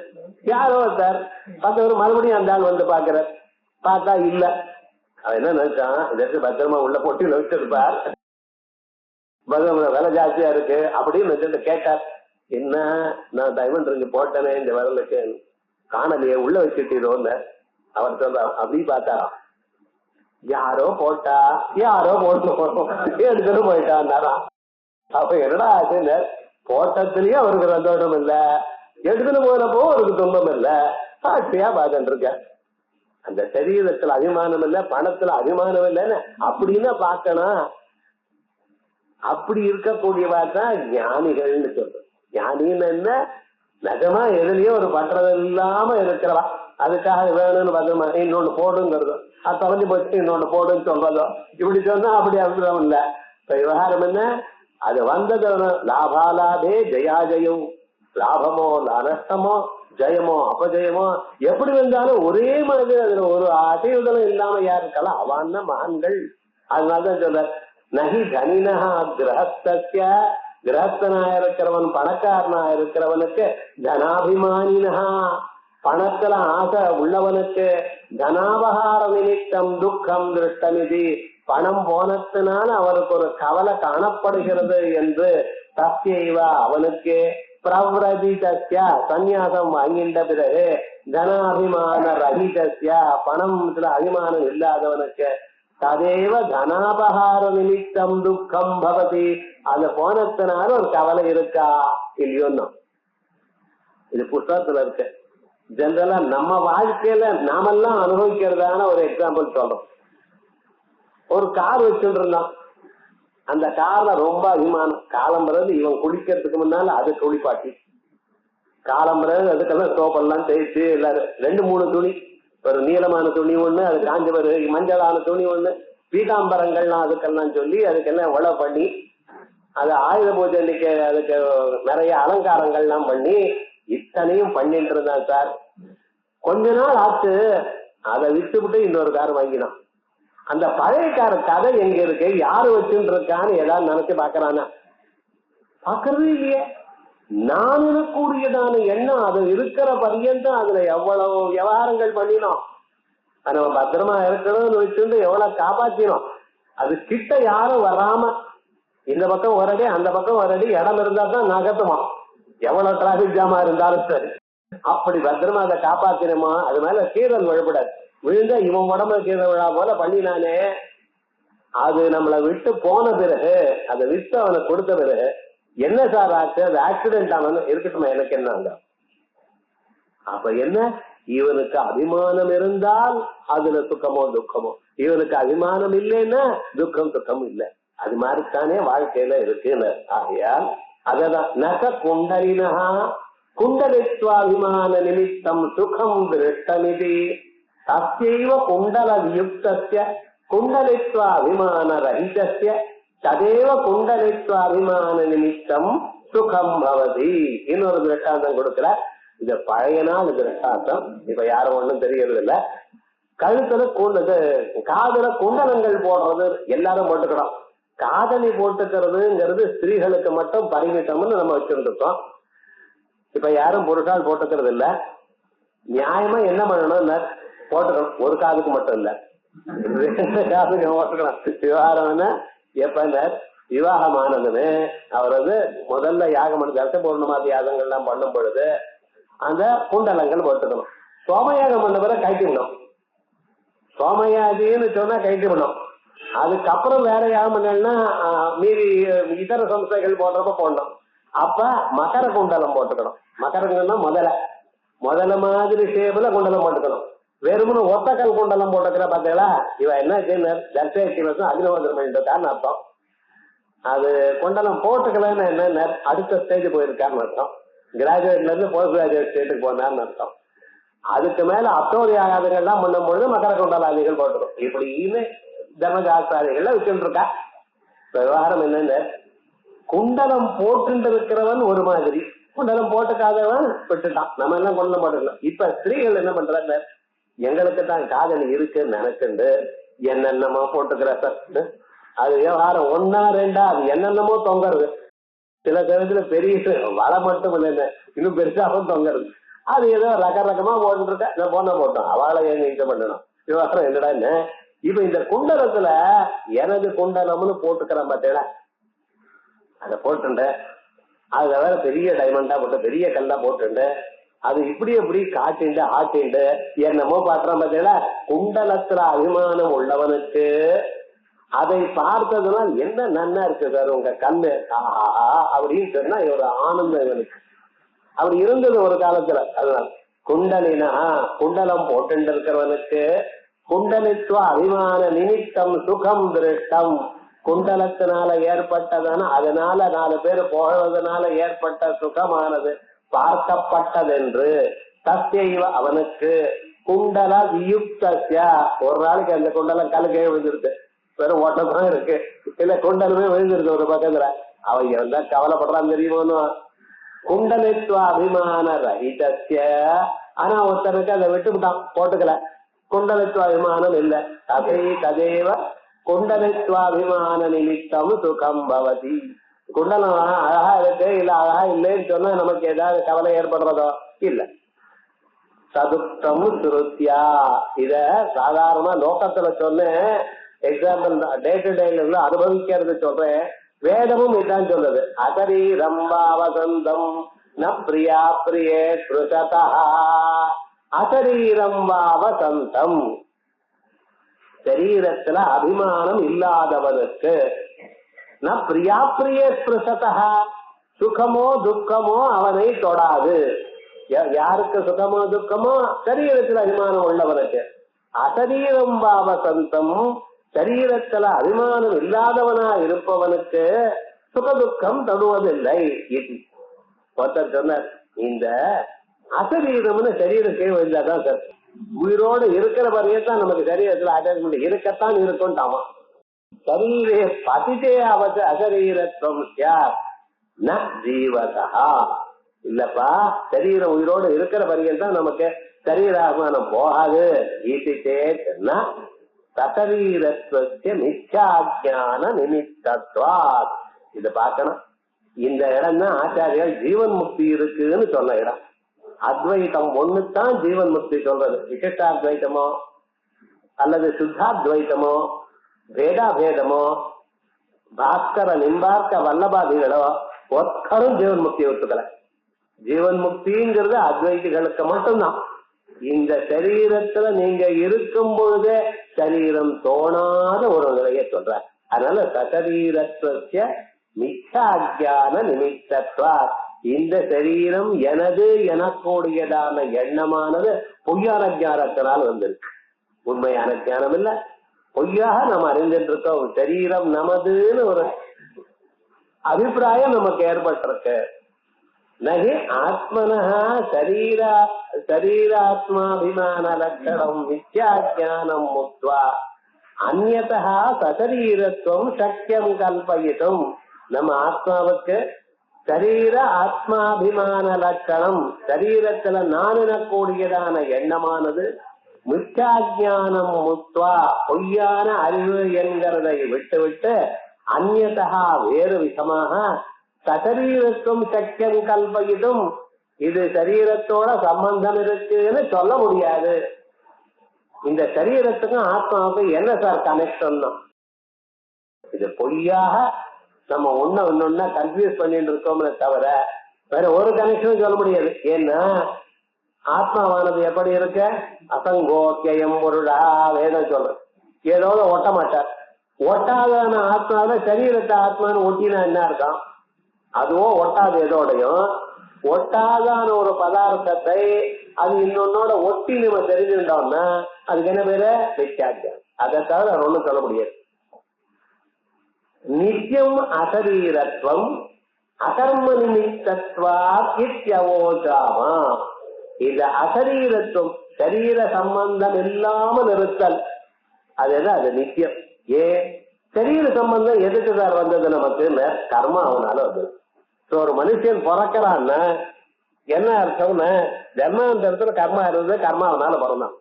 யாரோ ஒருத்தர் பார்த்தவர் மறுபடியும் அந்த ஆள் வந்து பாக்குறார். பார்த்தா இல்ல. அவன் என்ன நினைச்சான், இதற்கு பத்திரமா உள்ள போட்டு வச்சிருப்பார், விலை ஜாஸ்தியா இருக்கு அப்படின்னு நினைச்சிட்டு கேட்டார். என்ன, நான் டைமண்ட் ரிங் போட்டேனே இந்த விரலுக்கு, காணலையே, உள்ள வச்சுட்டீரோன்னு அவர் சொல்றார். அப்படி பார்த்தாராம். யாரோ போட்டா, யாரோ போட்டு எடுத்துட்டு போயிட்டான். அப்ப என்னடா ஆச்சுன்னு, போட்டத்திலயும் அவருக்கு சந்தோஷம் இல்ல, எடுத்துட்டு போறப்போ அவருக்கு துன்பம் இல்ல. சாட்சியா பார்த்துட்டு இருக்க. அந்த சரீரத்துல அபிமானம் இல்ல, பணத்துல அபிமானம் இல்லைன்னு அப்படின்னா பார்க்கணும். அப்படி இருக்கக்கூடியவா தான் ஞானிகள்னு சொல்றோம். ஞானின்னு என்ன, நிஜமா எதுலயும் ஒரு பற்றது இல்லாம இருக்கிறவா. அதுக்காக வேணும்னு பத்திரமா இன்னொன்னு போடுங்கிறதோ, அது தொலைஞ்சு போச்சு இன்னொன்னு போடுன்னு சொல்றதோ, இப்படி சொன்னா அப்படி அர்த்தம் இல்ல. இப்ப விவகாரம் என்ன, அது வந்தது லாபாலாபே ஜயாஜயம், லாபமோ நஷ்டமோ ஜெயமோ அபஜயமோ எப்படி வந்தாலும் ஒரே மாதிரி அதுல ஒரு அசைவுதலும் இல்லாம யார் இருக்கலாம், அவான் மகான்கள். அதனாலதான் சொல்ற, நகி தனினஹா கிரகஸ்தஸ்ய. கிரகஸ்தனா இருக்கிறவன், பணக்காரனா இருக்கிறவனுக்கு, தனாபிமானினஹா பணத்துல ஆசை உள்ளவனுக்கு, தனாபகார நிமித்தம் துக்கம் திருஷ்டமிதி பணம் போனத்தினால அவருக்கு ஒரு கவலை காணப்படுகிறது என்று, தஸ்யைவ அவனுக்கு, பிரவ்ரஜிதஸ்ய சந்நியாசம் வாங்கின்ற பிறகு, தனாபிமான ரஹிதஸ்ய பணத்துல அபிமானம் இல்லாதவனுக்கு, ததேவ தனாபகார நிமித்தம் துக்கம் பவதி அது போனத்தினால ஒரு கவலை இருக்கா இல்லையோன்னு. இது புத்தகத்துல இருக்கு. ஜெனரலா நம்ம வாழ்க்கையில நாமெல்லாம் அனுபவிக்கிறதான ஒரு எக்ஸாம்பிள் சொல்றோம். ஒரு கார் வச்சுட்டு இருந்தான், அந்த கார்ல ரொம்ப அபிமானம். காலம்புறது இவன் குளிக்கிறதுக்கு முன்னால அது குளிப்பாட்டி, காலம்புறது அதுக்கெல்லாம் சோப்பெல்லாம் தேய்ச்சி எல்லாரும் 2-3 துணி, ஒரு நீளமான துணி ஒண்ணு, அது காஞ்ச ஒரு மஞ்சளான துணி ஒண்ணு, பீதாம்பரங்கள்லாம் அதுக்கெல்லாம் சொல்லி அதுக்கெல்லாம் உழவு பண்ணி, அது ஆயுத பூஜை அன்னைக்கு அதுக்கு நிறைய அலங்காரங்கள்லாம் பண்ணி இத்தனையும் பண்ணிட்டு இருந்தான் சார். கொஞ்ச நாள் ஆச்சு, அதை விட்டுவிட்டு இன்னொரு கார் வாங்கினான். அந்த பழைய கார கதை எங்க இருக்கு, யாரு வச்சுட்டு இருக்கான்னு ஏதாவது நினைச்சு பாக்குறானா? பாக்குறதே இல்லையே. நான் இருக்கக்கூடியதான எண்ணம் அது இருக்கிற பரியந்தம் அதுல எவ்வளவு விவகாரங்கள் பண்ணினோம், அது நம்ம பத்திரமா இருக்கணும்னு வச்சுட்டு எவ்வளவு காப்பாத்தினோம். அது கிட்ட யாரும் வராம இந்த பக்கம் ஒரு அடி அந்த பக்கம் ஒரு அடி இடம் இருந்தா தான் நகர்த்துமா, எவ்வளவு டிராபிக் ஜாமா இருந்தாலும் சரி. அப்படி பத்திரமா அதை காப்பாத்தினோமா. அது மேல கீரல் விழப்படாது. விழுந்தா இவன் உடம்புல கீரல் விழா போல பண்ணினானே, அது நம்மளை விட்டு போன பிறகு அதை விட்டு அவனுக்கு கொடுத்த பிறகு என்ன சார் ஆச்சு, அது ஆக்சிடென்ட் ஆனது இருக்கட்டும், எனக்கு என்ன. அப்ப என்ன, இவனுக்கு அபிமானம் இருந்தால் அதுல சுக்கமோ துக்கமோ, இவனுக்கு அபிமானம் இல்லைன்னா துக்கம் சுக்கம் இல்லை. அது மாதிரித்தானே வாழ்க்கையில இருக்குன்னு. ஆகையால் அததான் நக குண்டலினா குண்டலித்வாபிமான நிமித்தம் சுகம் திருஷ்டமிதி தஸ்யைவ குண்டல வியுக்தஸ்ய குண்டலித்வாபிமான ரஹிதஸ்ய ததேவ குண்டலித்வாபிமான நிமித்தம் சுகம் பவதி. இன்னொரு திருஷ்டாந்தம் கொடுக்கிற. இது பழைய நாள் திருஷ்டாந்தம், இப்ப யாரும் ஒண்ணும் தெரியறது இல்ல. கழுத்துல கூண்டது, காதல குண்டலங்கள் போடுறது எல்லாரும் போட்டுக்கிறோம். காதலி போட்டுக்கிறதுங்கிறது ஸ்திரீகளுக்கு மட்டும் பரிமிட்டம்னு நம்ம வச்சிருந்துட்டோம். இப்ப யாரும் புருஷால் போட்டுக்கிறது இல்ல. நியாயமா என்ன பண்ணணும், போட்டுக்கணும். ஒரு காதுக்கு மட்டும் இல்ல, 2 காதுக்கு போட்டுக்கணும். விவகாரம் எப்ப விவாகமானதுன்னு அவர் முதல்ல யாகம் தர்ச பௌர்ணமாதி யாகங்கள்லாம் பண்ணும் பொழுது அந்த குண்டலங்கள் போட்டுக்கணும். சோமயாகம் பண்ண பிறகு கைட்டிடணும். சோமயாதின்னு சொன்னா கைட்டிடணும். அதுக்கப்புறம் வேற யாகம் பண்ணா மீறி இதர சம்சைகள் போடுறப்ப போடணும். அப்ப மகர குண்டலம் போட்டுக்கணும். மகரங்கன்னா முதல்ல மாதிரி ஷேப்ல குண்டலம் போட்டுக்கணும். வெறுமனு ஒத்தக்கல் குண்டலம் போட்டுக்கிற பார்த்தீங்களா, இவ என்ன தர்சனம் அக்னிஹோத்திரம் பண்ணிட்டு அர்த்தம். அது குண்டலம் போட்டுக்கலன்னு என்ன, அடுத்த ஸ்டேஜ் போயிருக்கான்னு அர்த்தம். கிராஜுவேட்ல இருந்து போஸ்ட் கிராஜுவேட் ஸ்டேட்டுக்கு போனான்னு அர்த்தம். அதுக்கு மேல அப்டோரி ஆகாதங்கள்லாம் பண்ணும்பொழுது மகர குண்டலாதிகள் போட்டுரும். இப்படின்னு தர்மசாஸ்திராதிகள்ல வச்சுட்டு இருக்கா. விவகாரம் என்னன்னு, குண்டலம் போட்டு இருக்கிறவன் ஒரு மாதிரி, குண்டலம் போட்டுக்காதவன் விட்டுட்டான். நம்ம எல்லாம் குண்டலம் போட்டுக்கலாம். இப்ப ஸ்திரீகள் என்ன பண்றாங்க, எங்களுக்கு தான் காதலி இருக்குன்னு நினைச்சுண்டு என்னென்னமோ போட்டுக்கிற சார். அது விவகாரம் 1 2 அது என்னென்னமோ தொங்குறது. சில சமயத்துல பெரிய வலை மட்டும் இல்லைன்னு இன்னும் பெருசாகவும் தொங்குறது. அது ஏதோ ரகரகமா போட்டு இருக்க போட்டோம். அவளை எங்க இது பண்ணணும். விவகாரம் என்னடான்னு இப்ப இந்த குண்டலத்துல எனது குண்டலம்னு போட்டுக்கிறேன் பார்த்தீங்களா, அதை போட்டுண்டு அதுல வேற பெரிய டைமண்டா போட்டு பெரிய கல்லா போட்டுண்டு அது இப்படி காட்டிண்டு ஆட்டிண்டு என்னமோ பாட்டுறான் பார்த்தீங்களா. குண்டலத்துல அபிமானம் உள்ளவனுக்கு அதை பார்த்ததுனால் என்ன நன்னா இருக்கு சார் உங்க கண்ணு ஆஹா அப்படின்னு சொன்னா ஒரு ஆனந்தம் இவனுக்கு. அப்படி இருந்தது ஒரு காலத்துல. அதனால குண்டலினா குண்டலம் போட்டு இருக்கிறவனுக்கு குண்டலித்துவ அபிமான நிமித்தம் சுகம் திருஷ்டம். குண்டலத்தினால ஏற்பட்டதான அதனால 4 பேர் போவதனால ஏற்பட்ட சுகமானது பார்க்கப்பட்டதென்று தஸ்யைவ அவனுக்கு குண்டல வியுக்தஸ்ய. ஒரு நாளைக்கு அந்த குண்டலம் கலுக்கே விழுந்துருது, வெறும் ஓட்டத்தான் இருக்கு, இல்ல குண்டலமே விழுந்துருக்கு ஒரு பக்கத்துல. அவங்க வந்தா கவலைப்படுறான்னு தெரியுமோ. குண்டலித்துவ அபிமான ரஹிதஸ்ய. ஆனா ஒருத்தனுக்கு அதை விட்டுவிட்டான், போட்டுக்கல, குண்டலித்துவ அபிமானம் இல்ல. ததேவ குண்டலித்துவ அபிமான நிமித்தம் சுகம் பவதி. குண்டலம் அழகா இருக்கு இல்ல அழகா இல்லைன்னு சொன்னா நமக்கு ஏதாவது கவலை ஏற்படுறதோ இல்ல. சதுப்தம் சுருத்தியா. இத சாதாரணமா லோகத்துல சொன்னேன், எக்ஸாம்பிள் டே டு டேல அனுபவிக்கிறது சொல்றேன். வேதமும் இதான் சொல்லுது. அசரீரம் வசந்தம் ந பிரியா பிரியே ஸ்ருததா. அசரீரம் வசந்தம், சரீரத்துல அபிமானம் இல்லாதவனுக்கு ந பிரியா பிரியே ஸ்ருததா, சுகமோ துக்கமோ அவனை தொடாது. யாருக்கு சுகமோ துக்கமோ, சரீரத்துல அபிமானம் உள்ளவனுக்கு. அசரீரம் வசந்தம், சரீரத்துல அபிமானம் இல்லாதவனா இருப்பவனுக்கு சுகதுக்கம் தொடுவதில்லை. ஒருத்தர் சொன்னார், இந்த அசரீரம்னு சரீரம் கீழ் விழுந்தாதான் சார், உயிரோடு இருக்கிற வரையத்தான் நமக்கு சரீரத்துல அட்டாச்மெண்ட் இருக்கத்தான் இருக்கும்ட்டாமா. சரீரே பதிதே அவச அசரீரத்துவம் யார் ந ஜீவதா. இல்லப்பா, சரீரம் உயிரோடு இருக்கிற வரையத்தான் நமக்கு சரீராபிமானம் போகாது. ஈசித்தேன்னா சசரீரத்துவ மித்யாஜான நிமித்தத்வாத். இத பார்க்கணும். இந்த இடம் தான் ஆச்சாரியால் ஜீவன் முக்தி இருக்குன்னு சொன்ன இடம். அத்வைத்தம் ஒண்ணுதான் ஜீவன் முக்தி சொல்றது. விசிஷ்டாத்வைத்தமோ அல்லது சுத்தாத்வைத்தமோ பேதாபேதமோ பாஸ்கர நிம்பார்க்க வல்லபாதிகளோ ஒத்தரும் ஜீவன் முக்தியை ஒத்துக்கல. ஜீவன் முக்திங்கிறது அத்வைதிகளுக்கு மட்டும்தான். இந்த சரீரத்துல நீங்க இருக்கும் பொழுதே சரீரம் தோணாத ஒரு நிலையை சொல்ற. அதனால சசரீரத்வஸ்ய மிச்சா அஜ்ஞான நிமித்தத்வா, இந்த சரீரம் எனது எனக்கூடியதான எண்ணமானது பொய்யான ஞானத்தினால் வந்திருக்கு. உண்மையான ஞானம் இல்ல, பொய்யாக நம்ம அறிஞ்சிட்டு இருக்கோம். சரீரம் நமதுன்னு ஒரு அபிப்பிராயம் நமக்கு ஏற்பட்டிருக்கு. நகி ஆத்மனா சரீராத்மாபிமான லட்சணம் மித்யாஜானம் முக்த்வா அந்யதா சசரீரத்துவம் சக்கியம் கல்பயிதும். நம்ம ஆத்மாவுக்கு சரீர ஆத்மாபிமான லட்சணம், சரீரத்துல நான் எனக்கூடியதான எண்ணமானது மித்யாஜானம் முக்த்வா பொய்யான அறிவு என்கிறதை விட்டுவிட்டு அந்யதா வேறு விதமாக சசரீரத்துவம் சக்கியம் கல்பயிதும், இது சரீரத்தோட சம்பந்தம் இருக்குன்னு சொல்ல முடியாது. இந்த சரீரத்துக்கும் ஆத்மாவுக்கும் என்ன சார் கனெக்ஷன்? இது பொய்யாக நம்ம ஒன்னொன்னா கன்ஃபியூஸ் பண்ணிட்டு இருக்கோம்னு தவிர வேற ஒரு கனெக்ஷனும் சொல்ல முடியாது. ஏன்னா ஆத்மாவானது எப்படி இருக்க? அசங்கோக்கியம் பொருளா வேதம் சொல்ற. ஏதோ ஒட்ட மாட்டார். ஒட்டாதான ஆத்மாவில சரீரத்தை ஆத்மான்னு ஒட்டினா என்ன அர்த்தம்? அதுவும் ஒட்டாது. எதோடையும் ஒட்டாதான ஒரு பதார்த்தத்தை அது இன்னொன்னோட ஒட்டி நம்ம தெரிஞ்சுட்டோம்னா அதுக்கு என்ன பேரு? மித்யாஜ்ஞானம். அதை தவிர ஒண்ணும் சொல்ல முடியாது. நித்தியம் அசரீரத்துவம் அகர்ம நிமித்தத்வா இத்யவோசாமா. இந்த அசரீரத்துவம் சரீர சம்பந்தம் இல்லாமல் இருத்தல் அது எது? அது நித்தியம். சரீர சம்பந்தம் எதுக்கு சார் வந்தது நமக்கு? கர்மா அவனால வந்தது. ஒரு மனுஷன் பிறக்கிறான்னா என்ன அர்த்தம்னா ஜன்மாந்தரத்துல கர்மா இருந்தது, கர்மா அவனால பிறந்தான்.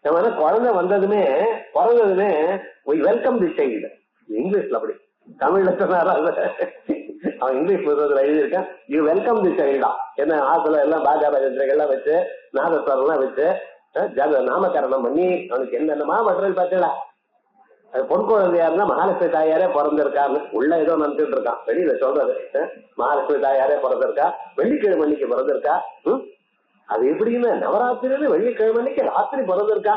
நம்ம குழந்தை பிறந்ததுமே வெல்கம் தி சைல்டு. இங்கிலீஷ்ல அப்படி, தமிழ்ல அவன் இங்கிலீஷ் எழுதியிருக்கான் யூ வெல்கம் தி சைல்டா. என்ன ஆத்துல எல்லாம் பாஜாபாஜெல்லாம் வச்சு நாதஸ்வரம் வச்சு நாமகரணம் பண்ணி அவனுக்கு என்னென்னமா மற்றல் பார்த்தா அது பொன் குழந்தையா இருந்தா மகாலட்சுமி தாயாரே பிறந்திருக்கான்னு உள்ள ஏதோ நினைச்சிட்டு இருக்கான். வெளியில சொல்றது மகாலட்சுமி தாயாரே பிறந்திருக்கா, வெள்ளிக்கிழமை அன்னைக்கு பிறந்திருக்கா. அது எப்படின்னு நவராத்திரியில வெள்ளிக்கிழமை அன்னைக்கு ராத்திரி பிறந்திருக்கா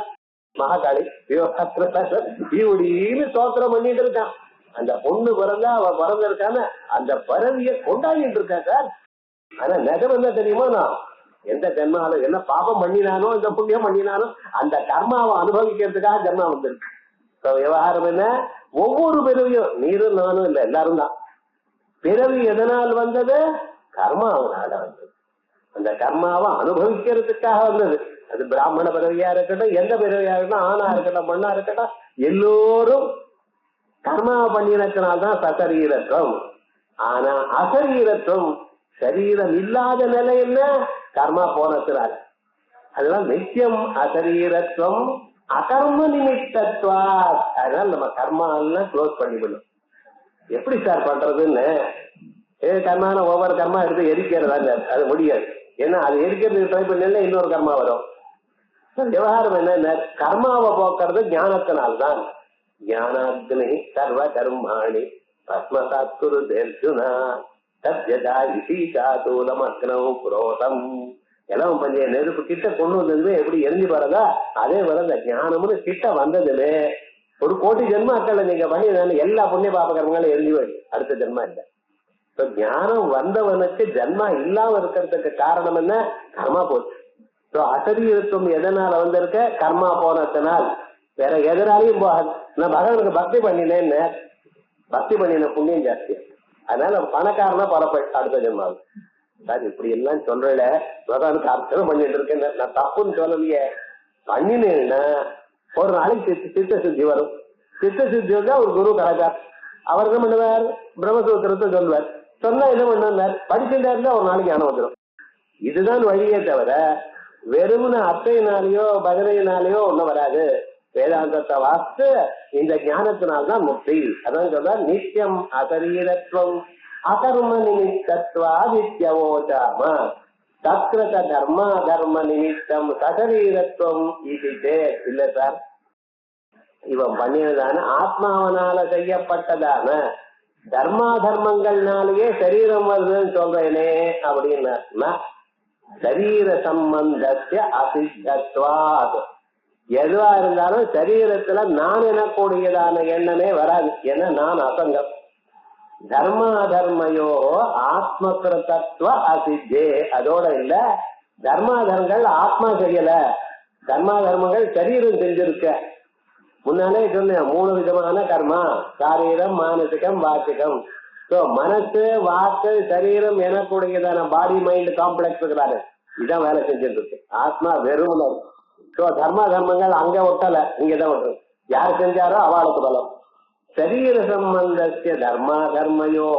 மகாகாளி இப்படின்னு சோத்திரம் பண்ணிட்டு இருக்கான். அந்த பொண்ணு பிறந்தா அவ பிறந்திருக்கான்னு அந்த பிறவிய கொண்டாடிட்டு இருக்கா சார். ஆனா நிஜம் என்ன தெரியுமா? நான் எந்த ஜென்மாலும் என்ன பாபம் பண்ணினானோ இந்த புண்ணியம் பண்ணினானோ அந்த கர்மாவை அனுபவிக்கிறதுக்காக ஜென்மா வந்திருக்கு. விவகாரம் என்ன? ஒவ்வொரு பிறவியும் நீரும் நானும் இல்லை, எல்லாரும் தான். பிறவி எதனால் வந்தது? கர்மாவனால வந்தது. அந்த கர்மாவை அனுபவிக்கிறதுக்காக வந்தது. அது பிராமண பிறவியா இருக்கட்டும், எந்த பிறவியா இருக்கட்டும், ஆணா இருக்கட்டும், மண்ணா இருக்கட்டும், எல்லோரும் கர்மாவை பண்ணினத்தினால்தான் சசரீரத்துவம். ஆனா அசரீரத்துவம் சரீரம் இல்லாத நிலை என்ன? கர்மா போனதுனால. அதெல்லாம் நித்தியம் அசரீரத்துவம் அகர்ம நிமித்தத்வா. அதனால நம்ம கர்மா எல்லாம் க்ளோஸ் பண்ணிவிடணும். எப்படி சார் பண்றதுன்னு கர்மான ஒவ்வொரு கர்மா எடுத்து எரிக்கிறதா? அது முடியாது. ஏன்னா அது எரிக்கிறதுக்கு ட்ரை பண்ணல இன்னொரு கர்மா வரும். விவகாரம் என்ன? கர்மாவை போக்குறது ஞானத்தினால்தான். ஞானாக்னி சர்வ கர்மாணி பஸ்மசாத்குரு தேர்ஜுனா தத்யதா இசீகாதூலம் அக்னௌ புரோதம். எல்லாம் பஞ்ச நெருப்பு கிட்ட கொண்டு வந்ததுமே எப்படி எரிஞ்சு போறதா அதே போல இந்த ஞானம்னு கிட்ட வந்ததுமே ஒரு கோடி ஜென்மாக்கள் நீங்க பண்ணி எல்லா புண்ணிய பாப கர்மங்களும் எரிஞ்சு போயிடும். அடுத்த ஜென்மா இல்லை. ஞானம் வந்தவனுக்கு ஜென்மா இல்லாம இருக்கிறதுக்கு காரணம் என்ன? கர்மா போச்சு. அசரீரத்துவம் எதனால வந்திருக்க? கர்மா போனதுனால். வேற எதனாலையும் போகாது. நான் பகவானுக்கு பக்தி பண்ணினேன்னு பக்தி பண்ணின புண்ணியம் ஜாஸ்தி. அதனால பணக்காரனா பரப்ப அடுத்த ஜென்மாவுக்கு. சார் இப்படி எல்லாம் சொல்றல பகவானுக்கு அர்ச்சனை பண்ணிட்டு இருக்கேன். நான் தப்புன்னு சொல்லலையே. பண்ணினேன்னா ஒரு நாளைக்கு சித்த சித்தி வரும். சித்த சித்தி வந்தா ஒரு குரு கலாச்சார் அவர் என்ன பண்ணுவார்? பிரம்மசூத்திரத்தை சொல்லுவார். சொன்னா என்ன பண்ணுவார்? படிச்சுட்டா இருந்தா ஒரு நாளைக்கு ஞானம் வந்துடும். இதுதான் வழியே தவிர வெறுமன அத்தையினாலேயோ பகனையினாலேயோ ஒன்னும் வராது. வேதாந்தத்தை வாஸ்து இந்த ஞானத்தினால்தான் முக்தி. அதான் சொல்ற நித்தியம் அசரீரத்துவம் அகர்ம நிமித்தத்வாதித்யவோச்சாம தத்ரத தர்ம நிமித்தம் சசரீரத்துவம் இது இல்ல சார். இவன் பண்ணியதான ஆத்மாவனால செய்யப்பட்டதான தர்மங்கள்னாலேயே சரீரம் வருதுன்னு சொல்றேனே அப்படின்னா சரீர சம்பந்தத்திய அசித்தத்வாத். எதுவா இருந்தாலும் சரீரத்துல நான் எனக்கூடியதான எண்ணமே வராது. ஏன்னா நான் அசங்கம். தர்மயோ ஆத்மகிருதத்துவ அசித்தே. அதோட இல்ல, தர்மங்கள் ஆத்மா செய்யல, தர்மங்கள் சரீரம் செஞ்சிருக்க. முன்னாலே சொன்னேன் 3 விதமான கர்மா, சாரீரம், மானசிகம், வாச்சிகம். மனசு, வாக்கு, சரீரம் எனக்கூடியதான பாடி மைண்ட் காம்ப்ளெக்ஸ் இருக்கிறாரு, இதான் வேலை செஞ்சுட்டு இருக்கு. ஆத்மா வெறும் தர்மங்கள் அங்க ஒட்டல, இங்கதான் ஒட்டு. யார் செஞ்சாரோ அவளுக்கு பலம். சரீர சம்பந்தஸ்ய தர்மயோ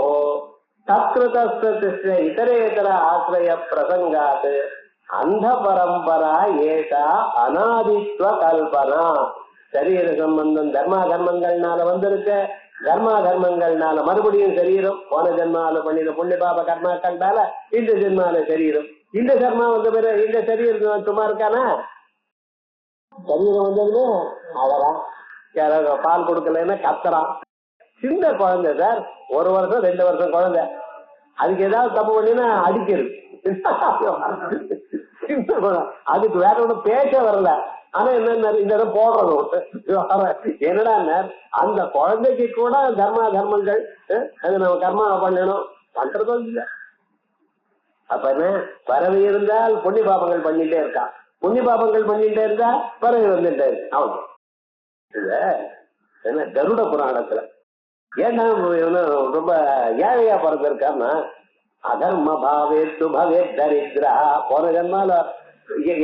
தத்ருதஸ்ய இதரேதர ஆசிரிய பிரசங்காத் அந்த பரம்பரா ஏஷா அநாதித்வ கல்பனா. சரீர சம்பந்தம் தர்மங்கள்னால வந்திருக்க, தர்மங்கள்னால மறுபடியும் சரீரம். போன ஜென்மால பண்ணின புண்ணிய பாப கர்மாக்கள்னால இந்த ஜென்மால சரீரம். இந்த கர்மா வந்த பிறகு இந்த சரீரம் சும்மா இருக்கானா? சரீரம் வந்ததுன்னு அவரா யாராவது பால் கொடுக்கலன்னா கத்துறான். சின்ன குழந்தை சார், 1 வருஷம் 2 வருஷம் குழந்தை, அதுக்கு ஏதாவது தப்பு பண்ணினா அடிக்கிறது. அதுக்கு வேற ஒன்றும் பேச வரல. ஆனா என்ன இந்த இடம் போடுறது என்னடா அந்த குழந்தைக்கு கூட தர்மங்கள் அது நம்ம கர்மா பண்ணணும், பண்றதும் இல்லை. அப்ப என்ன, பறவை இருந்தால் புண்ணிய பாபங்கள் பண்ணிட்டே இருக்கான், புண்ணிய பாபங்கள் பண்ணிட்டே இருந்தா பறவை வந்துட்டே இருக்கு. அவன் என்ன கருட புராணத்துல ஏன்னா ரொம்ப ஏழையா பிறந்திருக்காருன்னா, அதர்ம பாவே சுபவே தரித்ரா. போன ஜன்மால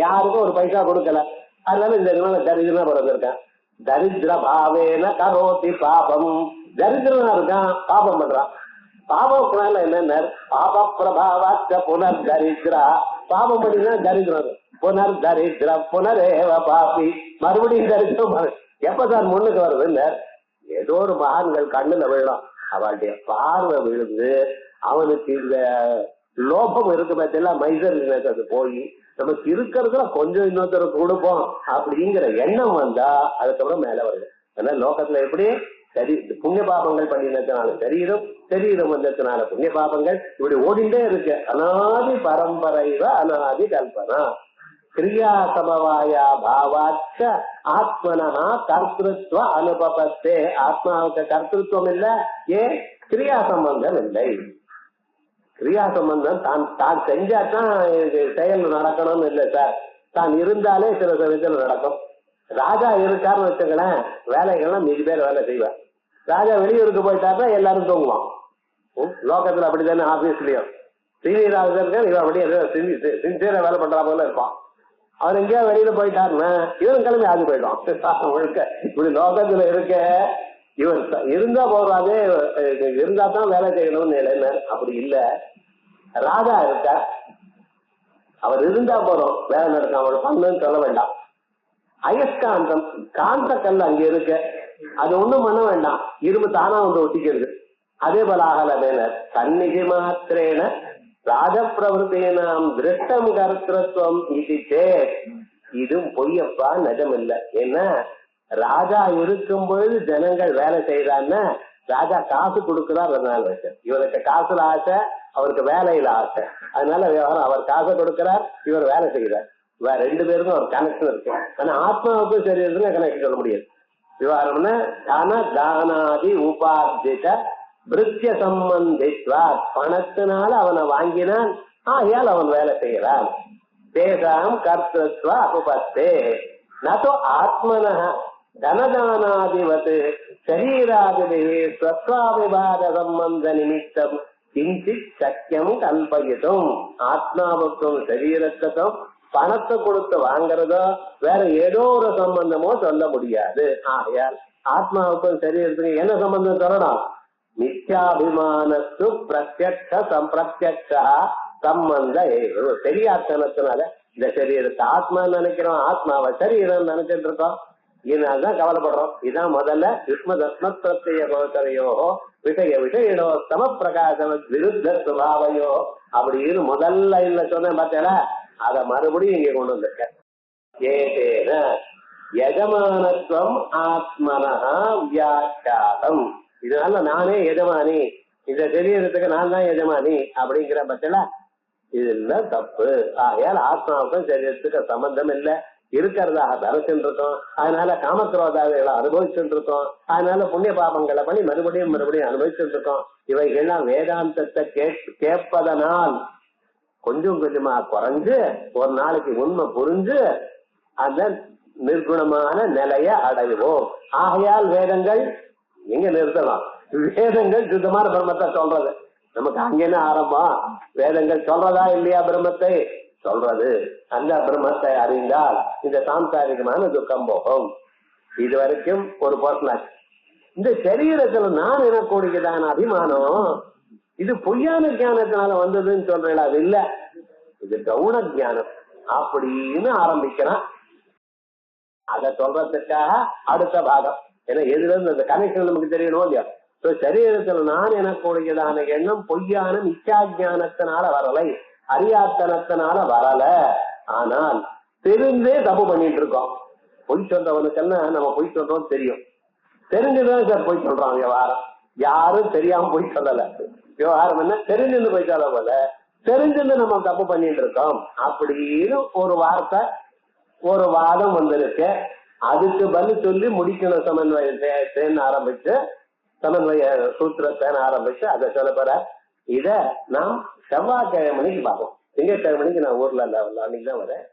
யாருக்கும் ஒரு பைசா கொடுக்கல, அதனால இந்த ஜன்மால தரித்திரமா பிறந்திருக்கான். தரித்திர பாவேன கரோதி பாபம். தரித்திரனா இருக்கான், பாபம் பண்றான். பாபம்னால என்ன, பாப பிரபாவாச்ச புனர் தரித்ரா. பாபம் பண்ணினா தரித்திரம், புனர் தரித்திர புனரேவ பாபி. மறுபடியும் தரித்திரம். எப்ப சார் முன்னுக்கு வருதுன்னு ஏதோ ஒரு மகான்கள் கண்ணுல விழும், அவளுடைய பார்வை விழுந்து அவனுக்கு இந்த லோபம் இருக்கு பார்த்தெல்லாம் மைசர் அது போய் நமக்கு இருக்கிறதுல கொஞ்சம் இன்னொருத்தருக்கு கொடுப்போம் அப்படிங்கிற எண்ணம் வந்தா அதுக்கப்புறம் மேல வருது. ஆனா லோகத்துல எப்படி சரி புண்ணிய பாபங்கள் பண்ணினதுனால சரீரம் வந்ததுனால புண்ணிய பாபங்கள் இப்படி ஓடிண்டே இருக்கு. அனாதி பரம்பரைவ அனாதி கல்பனா. கிரியா சமவாயா பாவாச்ச ஆத்மனா கர்த்திருவ அனுபவத்தே. ஆத்மாவுக்கு கர்த்திருவம் இல்லை, ஏன் கிரியா சம்பந்தம் இல்லை. கிரியா சம்பந்தம் தான் செஞ்சாதான் செயல் நடக்கணும்னு இல்லை சார். தான் இருந்தாலே சில சமயத்தில் நடக்கும். ராஜா இருக்காருன்னு வச்சுங்களேன், வேலைகள்லாம் மீதி பேர் வேலை செய்வார். ராஜா வெளியூருக்கு போயிட்டாருன்னா எல்லாரும் தூங்குவான். லோகத்துல அப்படித்தானே, ஆபீஸ்லயும் சீனியர் இவன் அப்படியே சின்சியரா வேலை பண்ற போல இருப்பான். அவர் எங்கேயா வெளியில போயிட்டாருன்னா இவன் கிளம்பி ஆகி போயிடுவான் முழுக்க. இப்படி லோகத்துல இருக்க இவர் இருந்தா போறாதே, இருந்தா தான் வேலை செய்யணும்னு நிலையினர். அப்படி இல்ல, ராஜா இருக்க, அவர் இருந்தா போறோம், வேலை நடக்கும், அவரோட பண்ணுன்னு சொல்ல வேண்டாம். அயஸ்காந்தம் காந்த கல் அங்க இருக்க, அது ஒண்ணும் பண்ண வேண்டாம், இரும்பு தானா வந்து ஒட்டிக்கிறது. அதே போல ஆகல மேனர் சந்நிதி மாத்திரேன ராஜப்பிரவருத்தேனாம் திருஷ்டம் கர்த்திருவம் இது இதுவும் பொய்யப்பா, நிஜம் இல்லை. ஏன்னா ராஜா இருக்கும் பொழுது ஜனங்கள் வேலை செய்யறான்னா ராஜா காசு கொடுக்கிறார், அதனால இவருக்கு காசுல ஆசை, அவருக்கு வேலையில ஆசை. அதனால விவகாரம், அவர் காசை கொடுக்கிறார், இவர் வேலை செய்யறார். வேற 2 பேருக்கும் ஒரு கனெக்ஷன் இருக்கு. ஆனா ஆத்மாவுக்கும் சரி இருக்குன்னு கனெக்ஷன் சொல்ல முடியாது. விவகாரம்னா தானாதி உபார்ஜித விருத்திய சம்பந்தித்வா. பணத்தினால அவனை வாங்கினான், ஆகையால் அவன் வேலை செய்யறான். தேசாம் கர்த்திருவ அபுபத்தே நோ ஆத்மன தனதானாதிவத் சரீராதிபி ஸ்வஸ்வாவிபாத சம்பந்த நிமித்தம் கிஞ்சித் சக்கியம் கல்பயிதும். ஆத்மாவுக்கும் சரீரத்துக்கும் பணத்தை கொடுத்து வாங்குறதோ வேற ஏதோ ஒரு சம்பந்தமோ சொல்ல முடியாது. ஆகையால் ஆத்மாவுக்கும் சரீரத்துக்கும் என்ன சம்பந்தம் சொல்லணும்? நித்யாபிமானத்து பிரத்யக்ஷ சம்பிரத்யக்ஷா சம்பந்த தெரியாத்தனத்தினால இந்த சரீரத்தை ஆத்மா நினைக்கிறோம், ஆத்மாவை சரீரம் நினைச்சிட்டு இருக்கோம். இதனால்தான் கவலைப்படுறோம். இதான் முதல்ல யுஷ்ம தஸ்மத் பிரத்யய கோச்சரையோ விஷயிடோ சம பிரகாசம் விருத்த சுபாவையோ அப்படின்னு முதல் லைன்ல சொன்னேன் பார்த்தேன்னா அத மறுபடியும் இங்க கொண்டு வந்திருக்க. ஏதேன யஜமானத்துவம் ஆத்மனஹ வியாக்கியாதம். இதனால நானே எஜமானி, இந்த சரீரத்துக்கு நான் தான் எஜமானி அப்படிங்கிற பட்சல இதுல தப்பு. ஆகையால் ஆத்மாவுக்கும் சரீரத்துக்கு சம்பந்தம் இல்லை, இருக்கிறதாக தரச்சுட்டு இருக்கோம். அதனால காமக்ரோதாவைகளை அனுபவிச்சுட்டு இருக்கோம். அதனால புண்ணிய பாபங்களை பண்ணி மறுபடியும் அனுபவிச்சுட்டு இருக்கோம். இவைகள்லாம் வேதாந்தத்தை கேட்பதனால் கொஞ்சம் கொஞ்சமா குறைஞ்சு ஒரு நாளைக்கு உண்மை புரிஞ்சு அந்த நிர்குணமான நிலைய அடைவோம். ஆகையால் வேதங்கள் எங்க நிறுத்தலாம்? வேதங்கள் சுத்தமான பிரம்மத்தை சொல்றது. நமக்கு அங்கேன்னு ஆரம்பம். வேதங்கள் சொல்றதா இல்லையா? பிரம்மத்தை சொல்றது. அந்த பிரம்மத்தை அறிந்தால் இந்த சாம்சாரிகமான துக்கம் போகும். இது வரைக்கும் ஒரு பர்சனாச்சு. இந்த சரீரத்துல நான் எனக்கூடியதான அபிமானம் இது பொய்யான ஞானத்தினால வந்ததுன்னு சொல்றேன். அது இல்ல, இது கவுன ஞானம் அப்படின்னு ஆரம்பிக்கிறான். அத சொல்றதுக்காக அடுத்த பாகம். ஏன்னா எதுல இருந்து அந்த கனெக்ஷன் நமக்கு தெரியணும் இல்லையா? சரீரத்துல நான் எனக்கூடியதான எண்ணம் பொய்யான மிச்சா ஞானத்தினால வரலை, அறியாத்தனத்தினால வரல. ஆனால் தெரிந்தே தப்பு பண்ணிட்டு இருக்கோம். பொய் சொல்றவனுக்கெல்லாம் நம்ம பொய் சொல்றோம் தெரியும். தெரிஞ்சுதான் சார் பொய் சொல்றான். விவகாரம் யாரும் தெரியாம பொய் சொல்லல. விவகாரம் என்ன? தெரிஞ்சுன்னு பொய் சொல்ல போல தெரிஞ்சுன்னு நம்ம தப்பு பண்ணிட்டு இருக்கோம் அப்படின்னு ஒரு வார்த்தை, ஒரு வாதம் வந்திருக்கு. அதுக்கு பதில் சொல்லி முடிக்கணும். சமன்வயத்தேன்னு ஆரம்பிச்சு, சமன்வய சூத்திரத்தேன்னு ஆரம்பிச்சு அதை சொல்ல போற. இத நாம் செவ்வாய்க்கிழமைக்கு பார்ப்போம். திங்கட்கிழமைக்கு நான் ஊர்ல இல்ல, அன்னைக்கு தான் வரேன்.